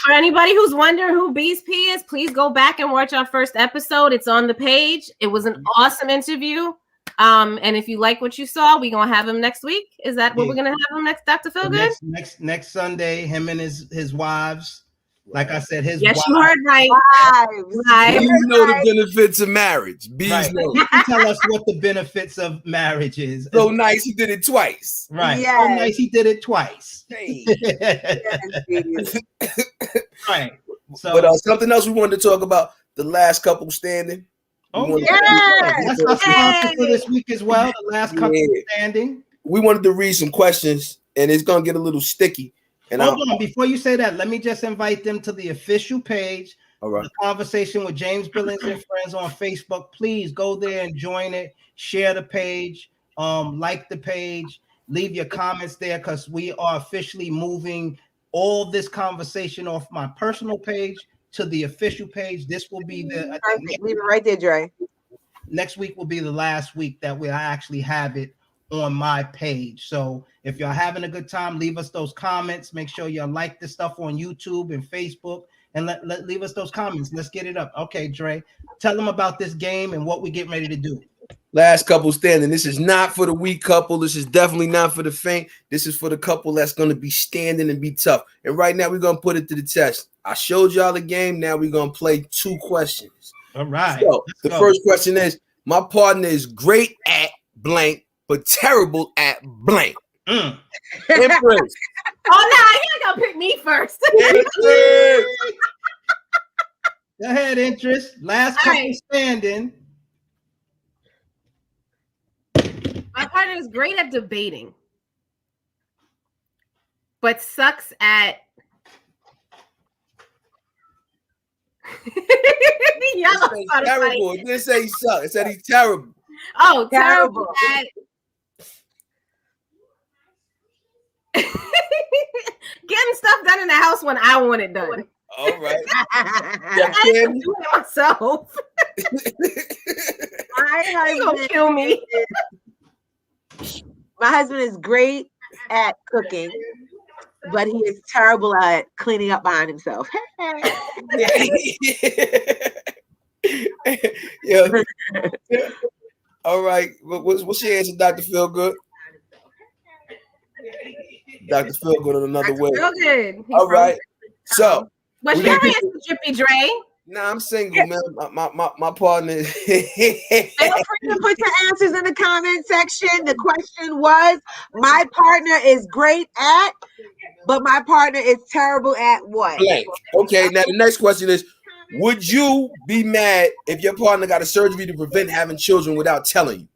For anybody who's wondering who Bees P is, please go back and watch our first episode. It's on the page. It was an awesome interview. And if you like what you saw, we're gonna have him next week. Is that what we're gonna have him next, Dr. Feelgood? Next Sunday, him and his wives. Like I said, his yes, wives. You heard right. Wives. You know the benefits of marriage. Bees know. You can tell us what the benefits of marriage is. So nice, he did it twice. Right. Yes. So nice, he did it twice. Hey. Right. So, but something else we wanted to talk about: the last couple standing. Oh yeah, that's our sponsor for this week as well. The last couple standing. We wanted to read some questions, and it's gonna get a little sticky. And hold on, before you say that, let me just invite them to the official page. All right. The Conversation with James Billings and Friends on Facebook. Please go there and join it. Share the page. Like the page. Leave your comments there because we are officially moving all this conversation off my personal page to the official page. This will be the leave it right there, Dre. Next week will be the last week that I actually have it on my page. So if you're having a good time, leave us those comments. Make sure you like the stuff on YouTube and Facebook, and leave us those comments. Let's get it up. Okay, Dre, tell them about this game and what we're getting ready to do. Last couple standing. This is not for the weak couple. This is definitely not for the faint. This is for the couple that's going to be standing and be tough. And right now we're going to put it to the test. I showed y'all the game. Now we're going to play 2 questions. All right. So the first question is, my partner is great at blank, but terrible at blank. Empress. Oh, no, you're going to pick me first. Go ahead, Interest. Last couple standing. My partner is great at debating, but sucks at terrible. It didn't say he sucks. It said he's terrible. Oh, terrible at getting stuff done in the house when I want it done. All right. I can do it myself. He's gonna kill me. My husband is great at cooking, but he is terrible at cleaning up behind himself. Yeah. All right. What's your answer, Dr. Feelgood? Dr. Feelgood on another way. Good. All right. So, what's your answer, Drippy Dre? Nah, I'm single, man. My partner. Feel free to put your answers in the comment section. The question was, my partner is great at, but my partner is terrible at what? Blank. Okay, now the next question is, would you be mad if your partner got a surgery to prevent having children without telling you?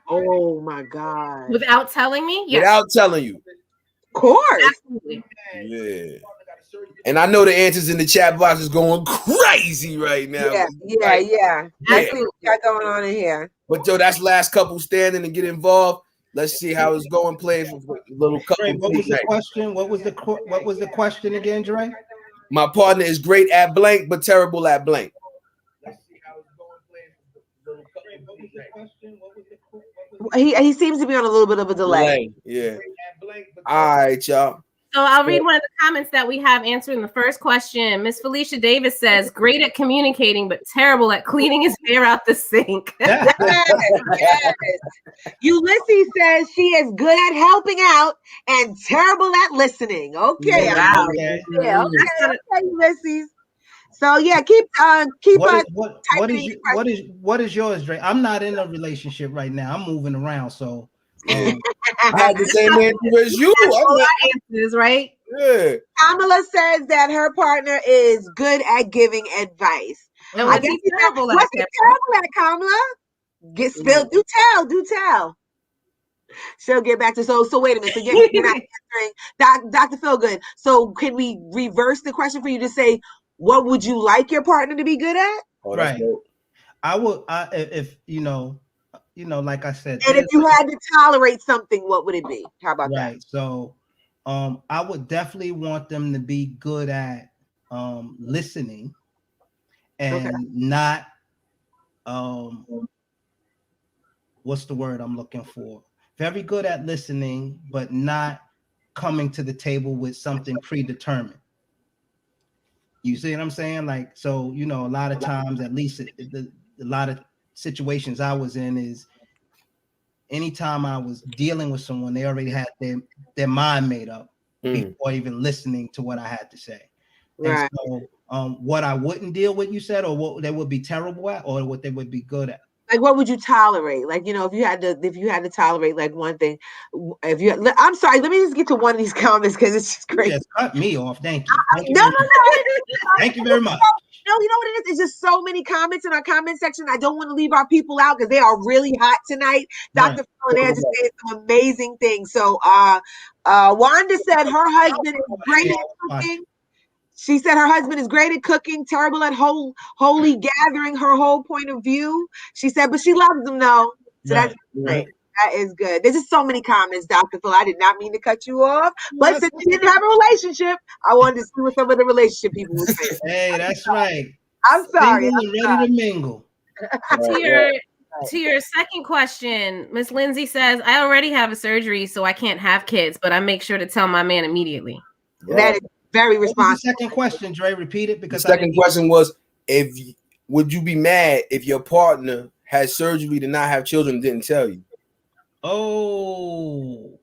Oh my God. Without telling me? Yes. Without telling you. Of course. Absolutely. Yeah. And I know the answers in the chat box is going crazy right now. Yeah. I see what you got going on in here. But yo, that's last couple standing and get involved. Let's see how it's going. Play for a little couple. Dre, what was the question? What was the question again, Dre? My partner is great at blank, but terrible at blank. Let's see how it's going. Play for a little couple. He seems to be on a little bit of a delay. Yeah. All right, y'all. So I'll read one of the comments that we have answering the first question. Miss Felicia Davis says, great at communicating, but terrible at cleaning his hair out the sink. Yes. Ulysses says she is good at helping out and terrible at listening. Okay. Wow. Okay, Ulysses. So yeah, keep what is yours, Dre? I'm not in a relationship right now. I'm moving around, so I had the same answer as you. All our answers, right? Yeah. Kamala says that her partner is good at giving advice. And I what's guess he terrible at? what's he terrible at, Kamala? Get spilled. Do tell. She'll get back to so wait a minute. So you're not answering Dr. Feelgood. So can we reverse the question for you to say, what would you like your partner to be good at? Oh, Right. I would if like I said. And if you had to tolerate something, what would it be? How about that? Right. So I would definitely want them to be good at listening and not what's the word I'm looking for? Very good at listening, but not coming to the table with something predetermined. You see what I'm saying? Like, so, a lot of times, at least a lot of situations I was in is anytime I was dealing with someone, they already had their mind made up before even listening to what I had to say. Right. And so what I wouldn't deal with, you said, or what they would be terrible at, or what they would be good at. Like, what would you tolerate? Like, if you had to tolerate like one thing, I'm sorry, let me just get to one of these comments because it's just crazy. You just cut me off. Thank you. No. Thank you very much. No, you know what it is? It's just so many comments in our comment section. I don't want to leave our people out because they are really hot tonight. Dr. Phil just said some amazing things. So Wanda said her husband is great at cooking. She said her husband is great at cooking, terrible at wholly gathering her whole point of view. She said, but she loves him though. So that's great. That is good. There's just so many comments, Dr. Phil. I did not mean to cut you off, but since you didn't have a relationship, I wanted to see what some of the relationship people were saying. Hey, that's right. I'm sorry. I'm ready to mingle. To your second question, Miss Lindsay says, I already have a surgery, so I can't have kids, but I make sure to tell my man immediately. That is very responsible. Second question, Dre, repeat it because the second question was, would you be mad if your partner had surgery to not have children and didn't tell you? Oh,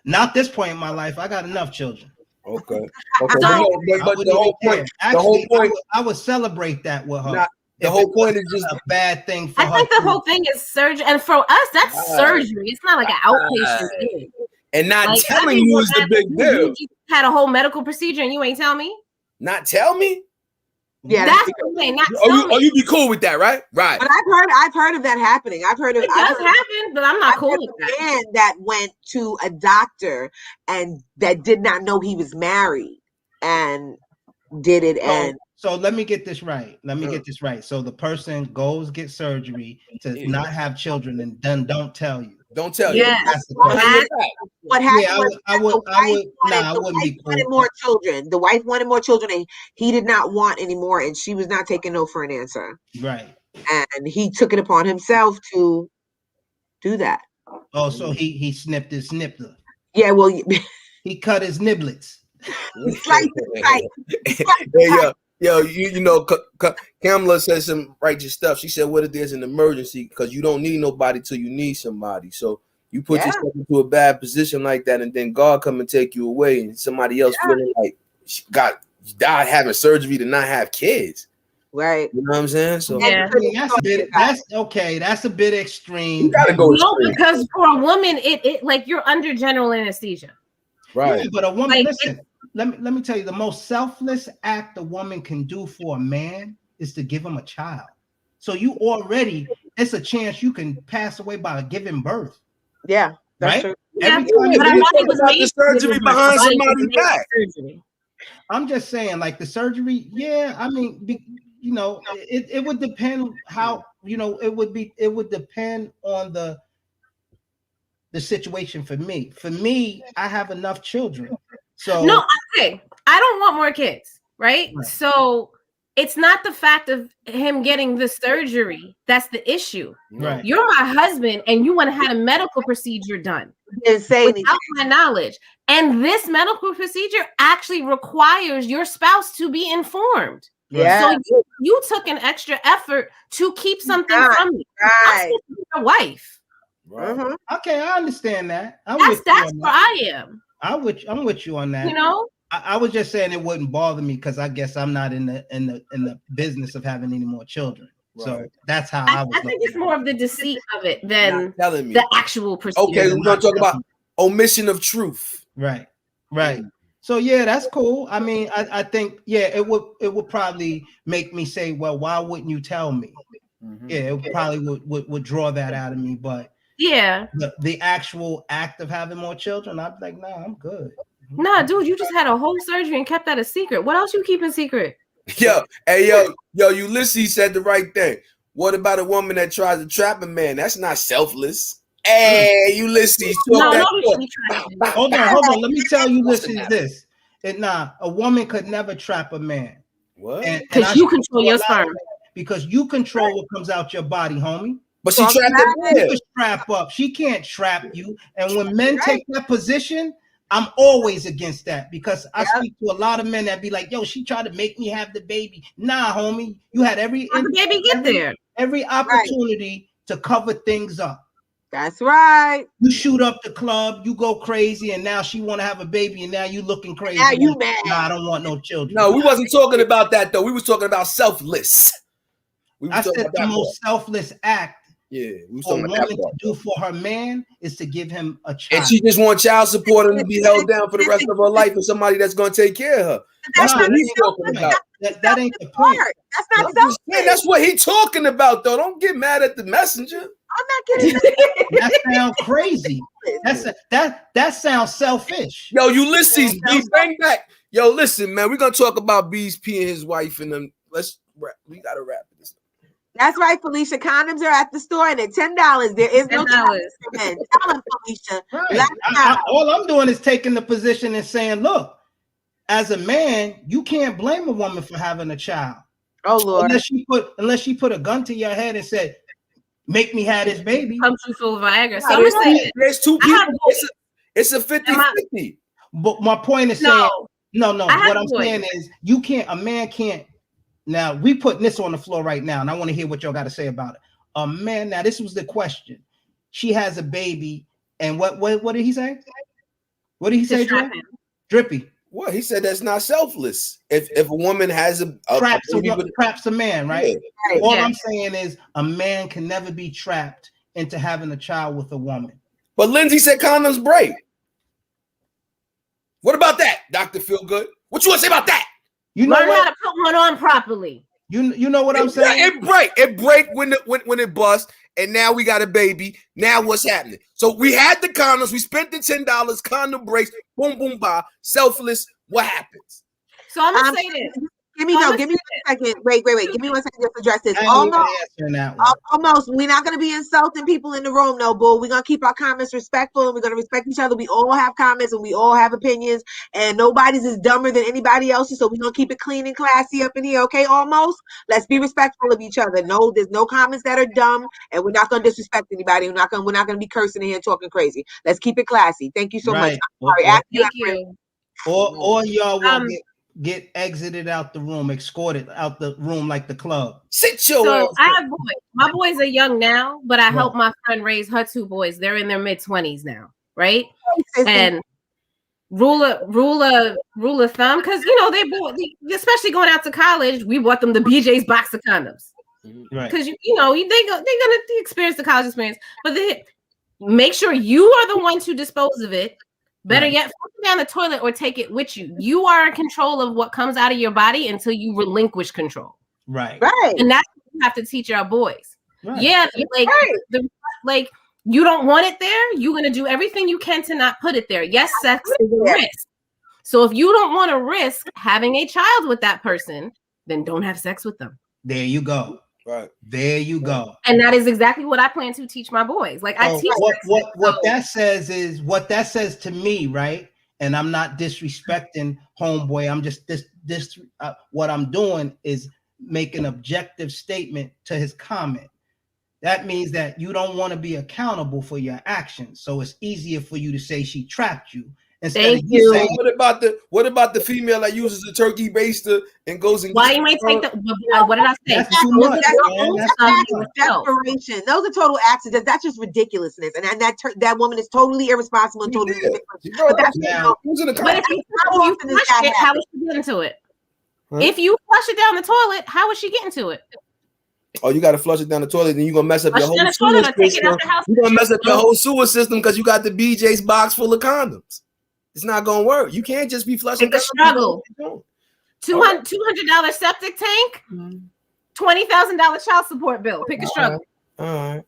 not this point in my life. I got enough children. Okay. So, but the whole point. Actually, the whole point. I would celebrate that with her. The whole point is just a bad thing for her. I think the whole thing is surgery, and for us, that's surgery. It's not like an outpatient thing. And not telling you is the big deal. You had a whole medical procedure and you ain't tell me? Not tell me? Yeah, that's what I'm saying. Not tell me. You be cool with that, right? Right. But I've heard of that happening. It does happen, but I'm not cool with that. Man that went to a doctor and that did not know he was married and did it. So let me get this right. So the person goes get surgery to not have children and then don't tell you. Don't tell you. That's what happened. I wouldn't be cool. Wanted more children. The wife wanted more children, and he did not want any more, and she was not taking no for an answer. Right. And he took it upon himself to do that. Oh, so he snipped his snippler. Yeah, well, he cut his niblets. Yo, Kamala says some righteous stuff. She said, what if there's an emergency? Because you don't need nobody till you need somebody. So you put yourself into a bad position like that, and then God come and take you away, and somebody else feeling like she died having surgery to not have kids. Right. You know what I'm saying? So that's a bit extreme. You gotta go extreme. Because for a woman, it like you're under general anesthesia. Right. Yeah, but a woman, listen. Let me tell you, the most selfless act a woman can do for a man is to give him a child. So it's a chance you can pass away by giving birth. Yeah, that's true. Every time the surgery behind somebody's back. I'm just saying, like the surgery. Yeah, I mean, it would depend how it would depend on the situation for me. For me, I have enough children. So I don't want more kids, right? So it's not the fact of him getting the surgery that's the issue. Right. You're my husband, and you want to have a medical procedure done. Didn't say anything. Without my knowledge. And this medical procedure actually requires your spouse to be informed. Yeah. So you took an extra effort to keep something from me. Right. I'm your wife. Right. Mm-hmm. Okay, I understand that. That's where I am. I'm with you on that. I was just saying it wouldn't bother me because I guess I'm not in the business of having any more children. Right. So that's how I was. I think it's more of the deceit of it than the actual procedure. Okay, we're gonna talk about omission of truth. Right. So yeah, that's cool. I mean, I think it would probably make me say, well, why wouldn't you tell me? Yeah, it probably would draw that out of me. But Yeah. the actual act of having more children, I'd be like, nah, I'm good. Nah, dude, you just had a whole surgery and kept that a secret. What else you keeping secret? Yo, Ulysses said the right thing. What about a woman that tries to trap a man? That's not selfless. Hey, Ulysses, No, that nobody should be Hold on. Let me tell you this. A woman could never trap a man. What? Because you control your sperm. Because you control what comes out your body, homie. But she trapped a man. You can strap up. She can't trap you. And when men take that position, I'm always against that, because I speak to a lot of men that be like, yo, she tried to make me have the baby. Nah, homie, you had every opportunity to cover things up. That's right. You shoot up the club, you go crazy, and now she want to have a baby, and now you looking crazy. Now you mad. Nah, I don't want no children. No, we wasn't talking about that though. We was talking about selfless. I said the most selfless act. Yeah, we for a woman to do for her man is to give him a child. And she just want child support and to be held down for the rest of her life with somebody that's going to take care of her. That's not that ain't the point. That's not selfish. Yeah, that's what he talking about, though. Don't get mad at the messenger. I'm not getting that sounds crazy. That sounds selfish. Yo, Ulysses, B, bring back. Yo, listen, man, we're gonna talk about B's P and his wife, and then we gotta wrap this. That's right, Felicia. Condoms are at the store and at $10. There is no charge for men. Tell them, Felicia. Right. All I'm doing is taking the position and saying, look, as a man, you can't blame a woman for having a child. Oh Lord. Unless she put a gun to your head and said, make me have this baby. Pump you full of Viagra. So there's two people. It's a 50-50. But my point is saying, no. What I'm saying is a man can't. Now we putting this on the floor right now, and I want to hear what y'all got to say about it. A man, now this was the question. She has a baby, and what did he say? What did he say, Drippy? What he said, that's not selfless. If a woman has traps a man, right? Yeah. All I'm saying is a man can never be trapped into having a child with a woman. But Lindsay said condoms break. What about that, Dr. Feelgood? What you want to say about that? You learn how to put one on properly. You know what I'm saying? It break when it busts, and now we got a baby. Now what's happening? So we had the condoms, we spent the $10, condom breaks, boom, boom, ba, selfless. What happens? So I'm gonna say this. Give me 1 second. Wait. Give me 1 second to address this. Almost. We're not gonna be insulting people in the room, no, bull. We're gonna keep our comments respectful, and we're gonna respect each other. We all have comments and we all have opinions, and nobody's is dumber than anybody else's. So we're gonna keep it clean and classy up in here, okay? Almost. Let's be respectful of each other. No, there's no comments that are dumb, and we're not gonna disrespect anybody. We're not gonna be cursing in here and talking crazy. Let's keep it classy. Thank you so much. I'm sorry. Thank you. Or y'all will get exited out the room, escorted out the room like the club. So I have boys. My boys are young now, but I helped my friend raise her 2 boys. They're in their mid-20s now, right? And rule of thumb, because they bought, especially going out to college, we bought them the BJ's box of condoms, right? Because they're gonna experience the college experience, but make sure you are the one to dispose of it. Better yet, put it down the toilet or take it with you. You are in control of what comes out of your body until you relinquish control. Right. And that's what you have to teach our boys. Right. Yeah, like you don't want it there. You're gonna do everything you can to not put it there. Yes, sex is a risk. So if you don't want to risk having a child with that person, then don't have sex with them. There you go. Right. There you go. And that is exactly what I plan to teach my boys. Like I teach what that says to me, right? And I'm not disrespecting homeboy. I'm just what I'm doing is make an objective statement to his comment. That means that you don't want to be accountable for your actions. So it's easier for you to say she trapped you. Thank you. Saying, what about the female that uses the turkey baster and goes and why you may take the what did I say? That's too much. Desperation. Those are total accidents. That's just ridiculousness. And that woman is totally irresponsible and totally but if you flush it, how is she getting to it? Huh? If you flush it down the toilet, how is she getting to it? Oh, you got to flush it down the toilet, then you're going to mess up your whole sewer system. You're going to mess up your whole sewer system because you got the BJ's box full of condoms. It's not gonna work. You can't just be flushing. It's a struggle. $200 septic tank, $20,000 child support bill. Pick a struggle. All right.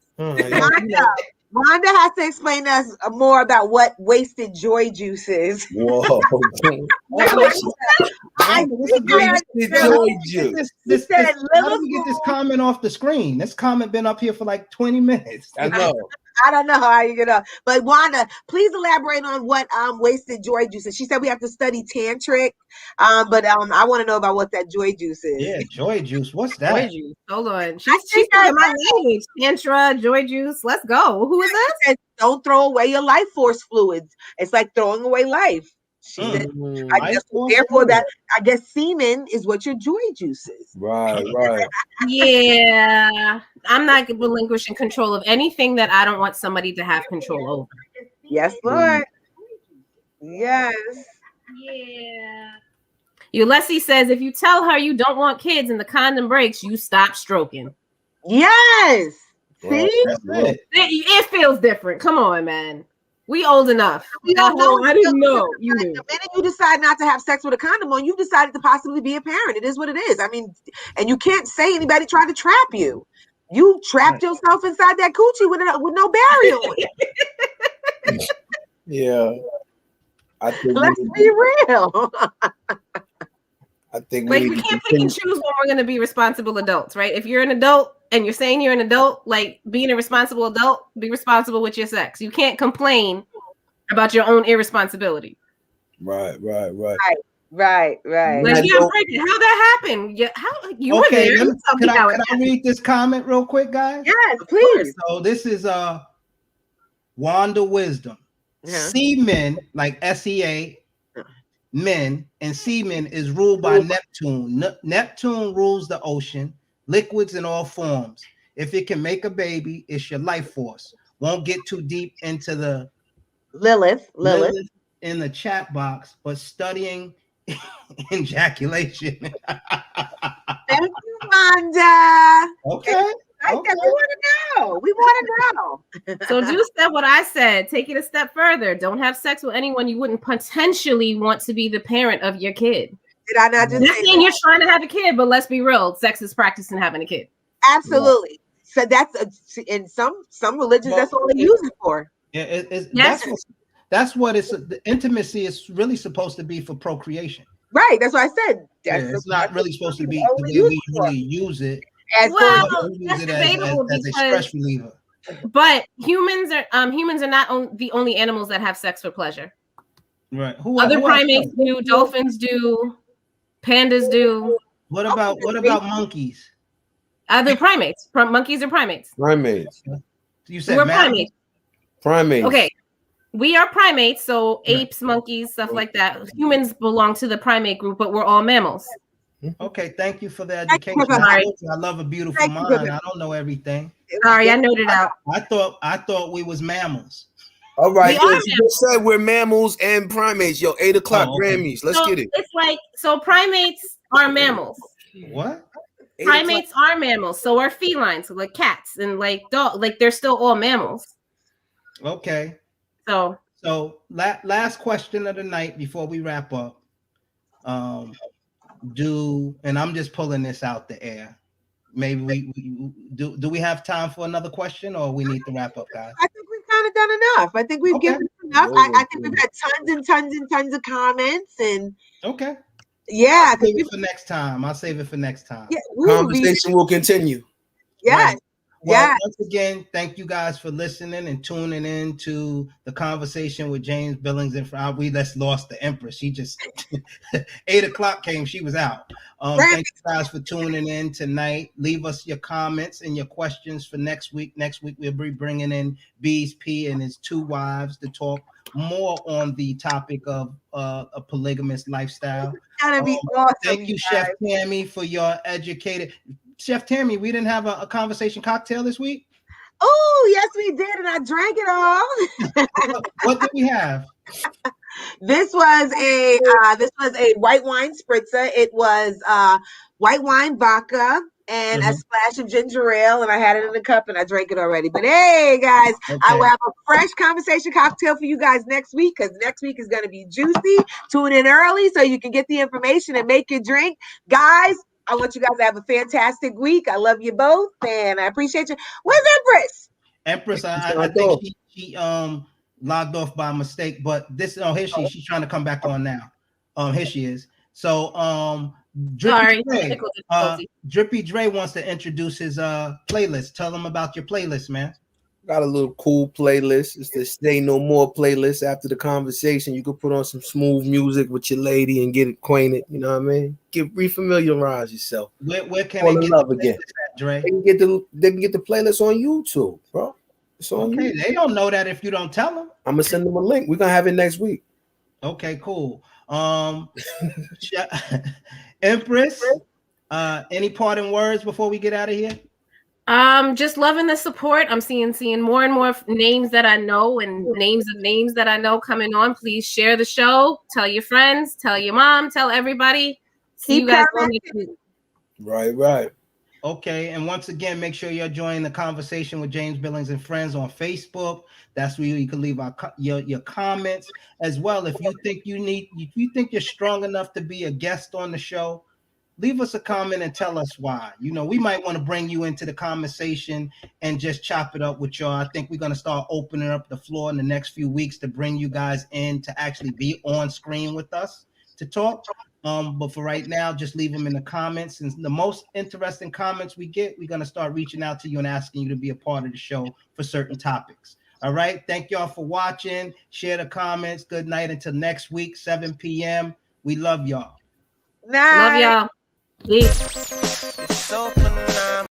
Wanda has to explain to us more about what wasted joy juice is. Whoa. Wasted joy juice. How do we get this comment off the screen? This comment been up here for like 20 minutes. I know. I don't know how you get up, but Wanda, please elaborate on what wasted joy juice is. She said we have to study tantric, but I want to know about what that joy juice is. Yeah, joy juice. What's that? Joy juice. Hold on. She's speaking my language. Tantra, joy juice. Let's go. Who is this? Don't throw away your life force fluids. It's like throwing away life. She said, therefore, that I guess semen is what your joy juice is. Right. Yeah, I'm not relinquishing control of anything that I don't want somebody to have control over. Yes, Lord. Yes. Yeah. Ulysses says, if you tell her you don't want kids and the condom breaks, you stop stroking. Yes. See? It feels different. Come on, man. We old enough. We don't know. I didn't know. You knew. The minute you decide not to have sex with a condom on, you've decided to possibly be a parent. It is what it is. I mean, and you can't say anybody tried to trap you. You trapped yourself inside that coochie with no barrier on it. Yeah. Let's be real. I think we can't pick and choose when we're going to be responsible adults, right? If you're an adult and you're saying you're an adult, like being a responsible adult, be responsible with your sex. You can't complain about your own irresponsibility. Right. Like you're breaking. How that happened? How you were there? Can I read this comment real quick, guys? Yes, please. So this is Wanda Wisdom. Semen, like SEA, men, and semen is ruled by Neptune. Neptune rules the ocean, liquids in all forms. If it can make a baby, it's your life force. Won't get too deep into the Lilith in the chat box, but studying ejaculation. Thank you, Wanda. Okay. We want to know. So do step what I said. Take it a step further. Don't have sex with anyone you wouldn't potentially want to be the parent of your kid. Did I not just say that? You're trying to have a kid, but let's be real. Sex is practicing having a kid. Absolutely. So that's in some religions. That's all they use it for. Yeah, that's what it's. The intimacy is really supposed to be for procreation. Right. That's what I said. It's not really supposed to be the way we really use it. That's debatable as a stress reliever. But humans are not the only animals that have sex for pleasure. Right. Other primates do. Dolphins do. Pandas do. What about monkeys? Other primates. Monkeys are primates. Primates. You said we're primates. Primates. Okay. We are primates, so apes, monkeys, stuff like that. Humans belong to the primate group, but we're all mammals. Okay, thank you for the education. I love a beautiful mind. I don't know everything. Sorry, I noted out. I thought we was mammals. All right, you just said we're mammals and primates. 8 o'clock Grammys. Let's get it. It's like primates are mammals. What? Primates are mammals, so are felines, like cats and like dogs. Like they're still all mammals. Okay. So last question of the night before we wrap up. And I'm just pulling this out the air. Maybe we do we have time for another question, or we need to wrap up, guys? I think we've kind of done enough. I think we've given enough. I think we've had tons and tons and tons of comments and yeah. I'll save it for next time. Yeah, conversation will continue. Yes. Right. Well, once again, thank you guys for listening and tuning in to the conversation with James Billings. And we just lost the Empress. She just 8 o'clock came. She was out. Thank you guys for tuning in tonight. Leave us your comments and your questions for next week. Next week, we'll be bringing in Bees P and his 2 wives to talk more on the topic of a polygamous lifestyle. It's gonna be awesome. Thank you, Chef Tammy, for your educated. Chef Tammy, we didn't have a conversation cocktail this week? Oh, yes, we did, and I drank it all. What did we have? This was a white wine spritzer. It was white wine vodka, and a splash of ginger ale, and I had it in a cup and I drank it already. But hey, guys, I will have a fresh conversation cocktail for you guys next week, because next week is going to be juicy. Tune in early so you can get the information and make your drink. Guys, I want you guys to have a fantastic week. I love you both, and I appreciate you. Where's Empress? Empress, I think she logged off by mistake, but this she's trying to come back on now. Here she is. So Drippy Dre wants to introduce his playlist. Tell them about your playlist, man. Got a little cool playlist. It's the Stay No More playlist. After the conversation, you can put on some smooth music with your lady and get acquainted. You know what I mean? Refamiliarize yourself. Where can they get love again? Dre? They can get the playlist on YouTube, bro. It's on YouTube. They don't know that if you don't tell them. I'm gonna send them a link. We're gonna have it next week. Okay, cool. Empress, any parting words before we get out of here? Just loving the support. I'm seeing more and more names that I know and names of names that I know coming on. Please share the show. Tell your friends. Tell your mom. Tell everybody. See you guys on next week. Right. Okay, and once again, make sure you're joining the conversation with James Billings and Friends on Facebook. That's where you can leave your comments as well. If you think you're strong enough to be a guest on the show, leave us a comment and tell us why. You know, we might want to bring you into the conversation and just chop it up with y'all. I think we're going to start opening up the floor in the next few weeks to bring you guys in to actually be on screen with us to talk. But for right now, just leave them in the comments. And the most interesting comments we get, we're going to start reaching out to you and asking you to be a part of the show for certain topics. All right. Thank y'all for watching. Share the comments. Good night until next week, 7 p.m. We love y'all. Night. Love y'all. Peace. It's so phenomenal.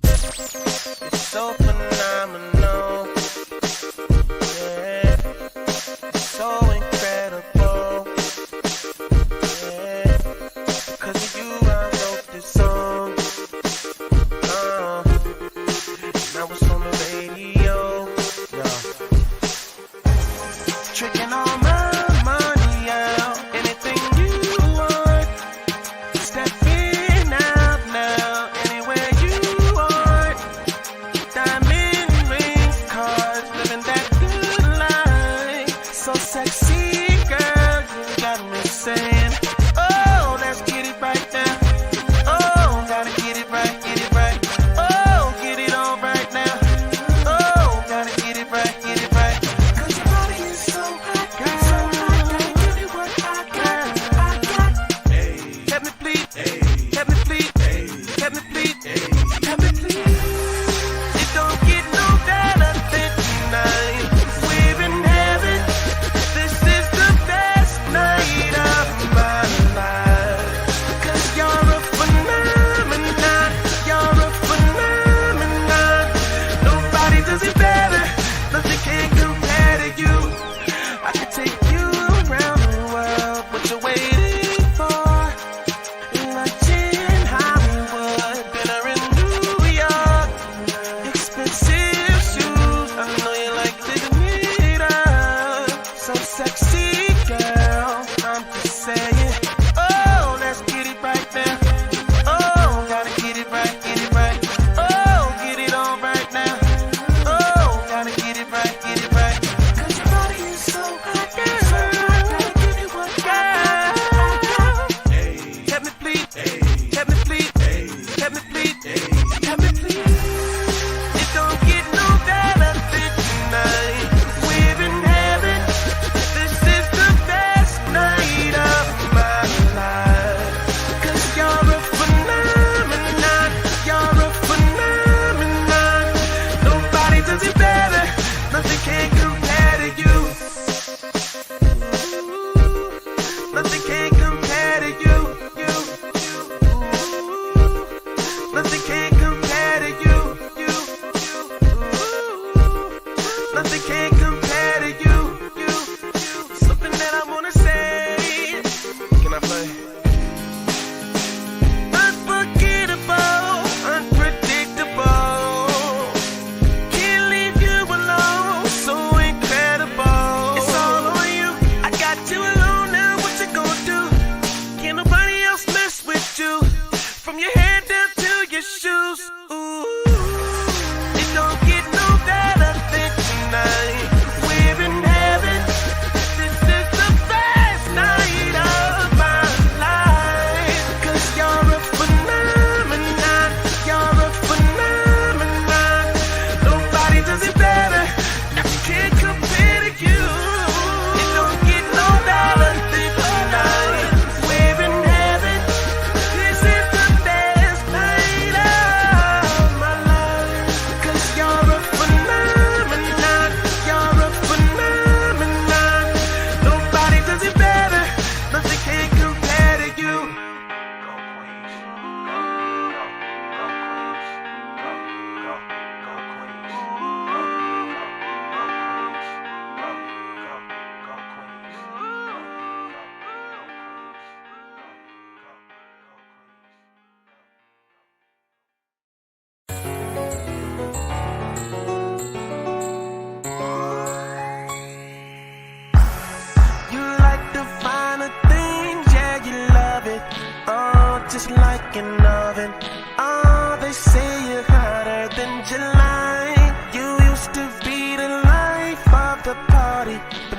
It's so phenomenal. Yeah. It's so incredible. Yeah. 'Cause of you, I wrote this song. Now it's on the radio. Yeah. Tricking all my money out. Anything you want. Step in out now. Anywhere you want. Diamond ring.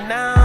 now.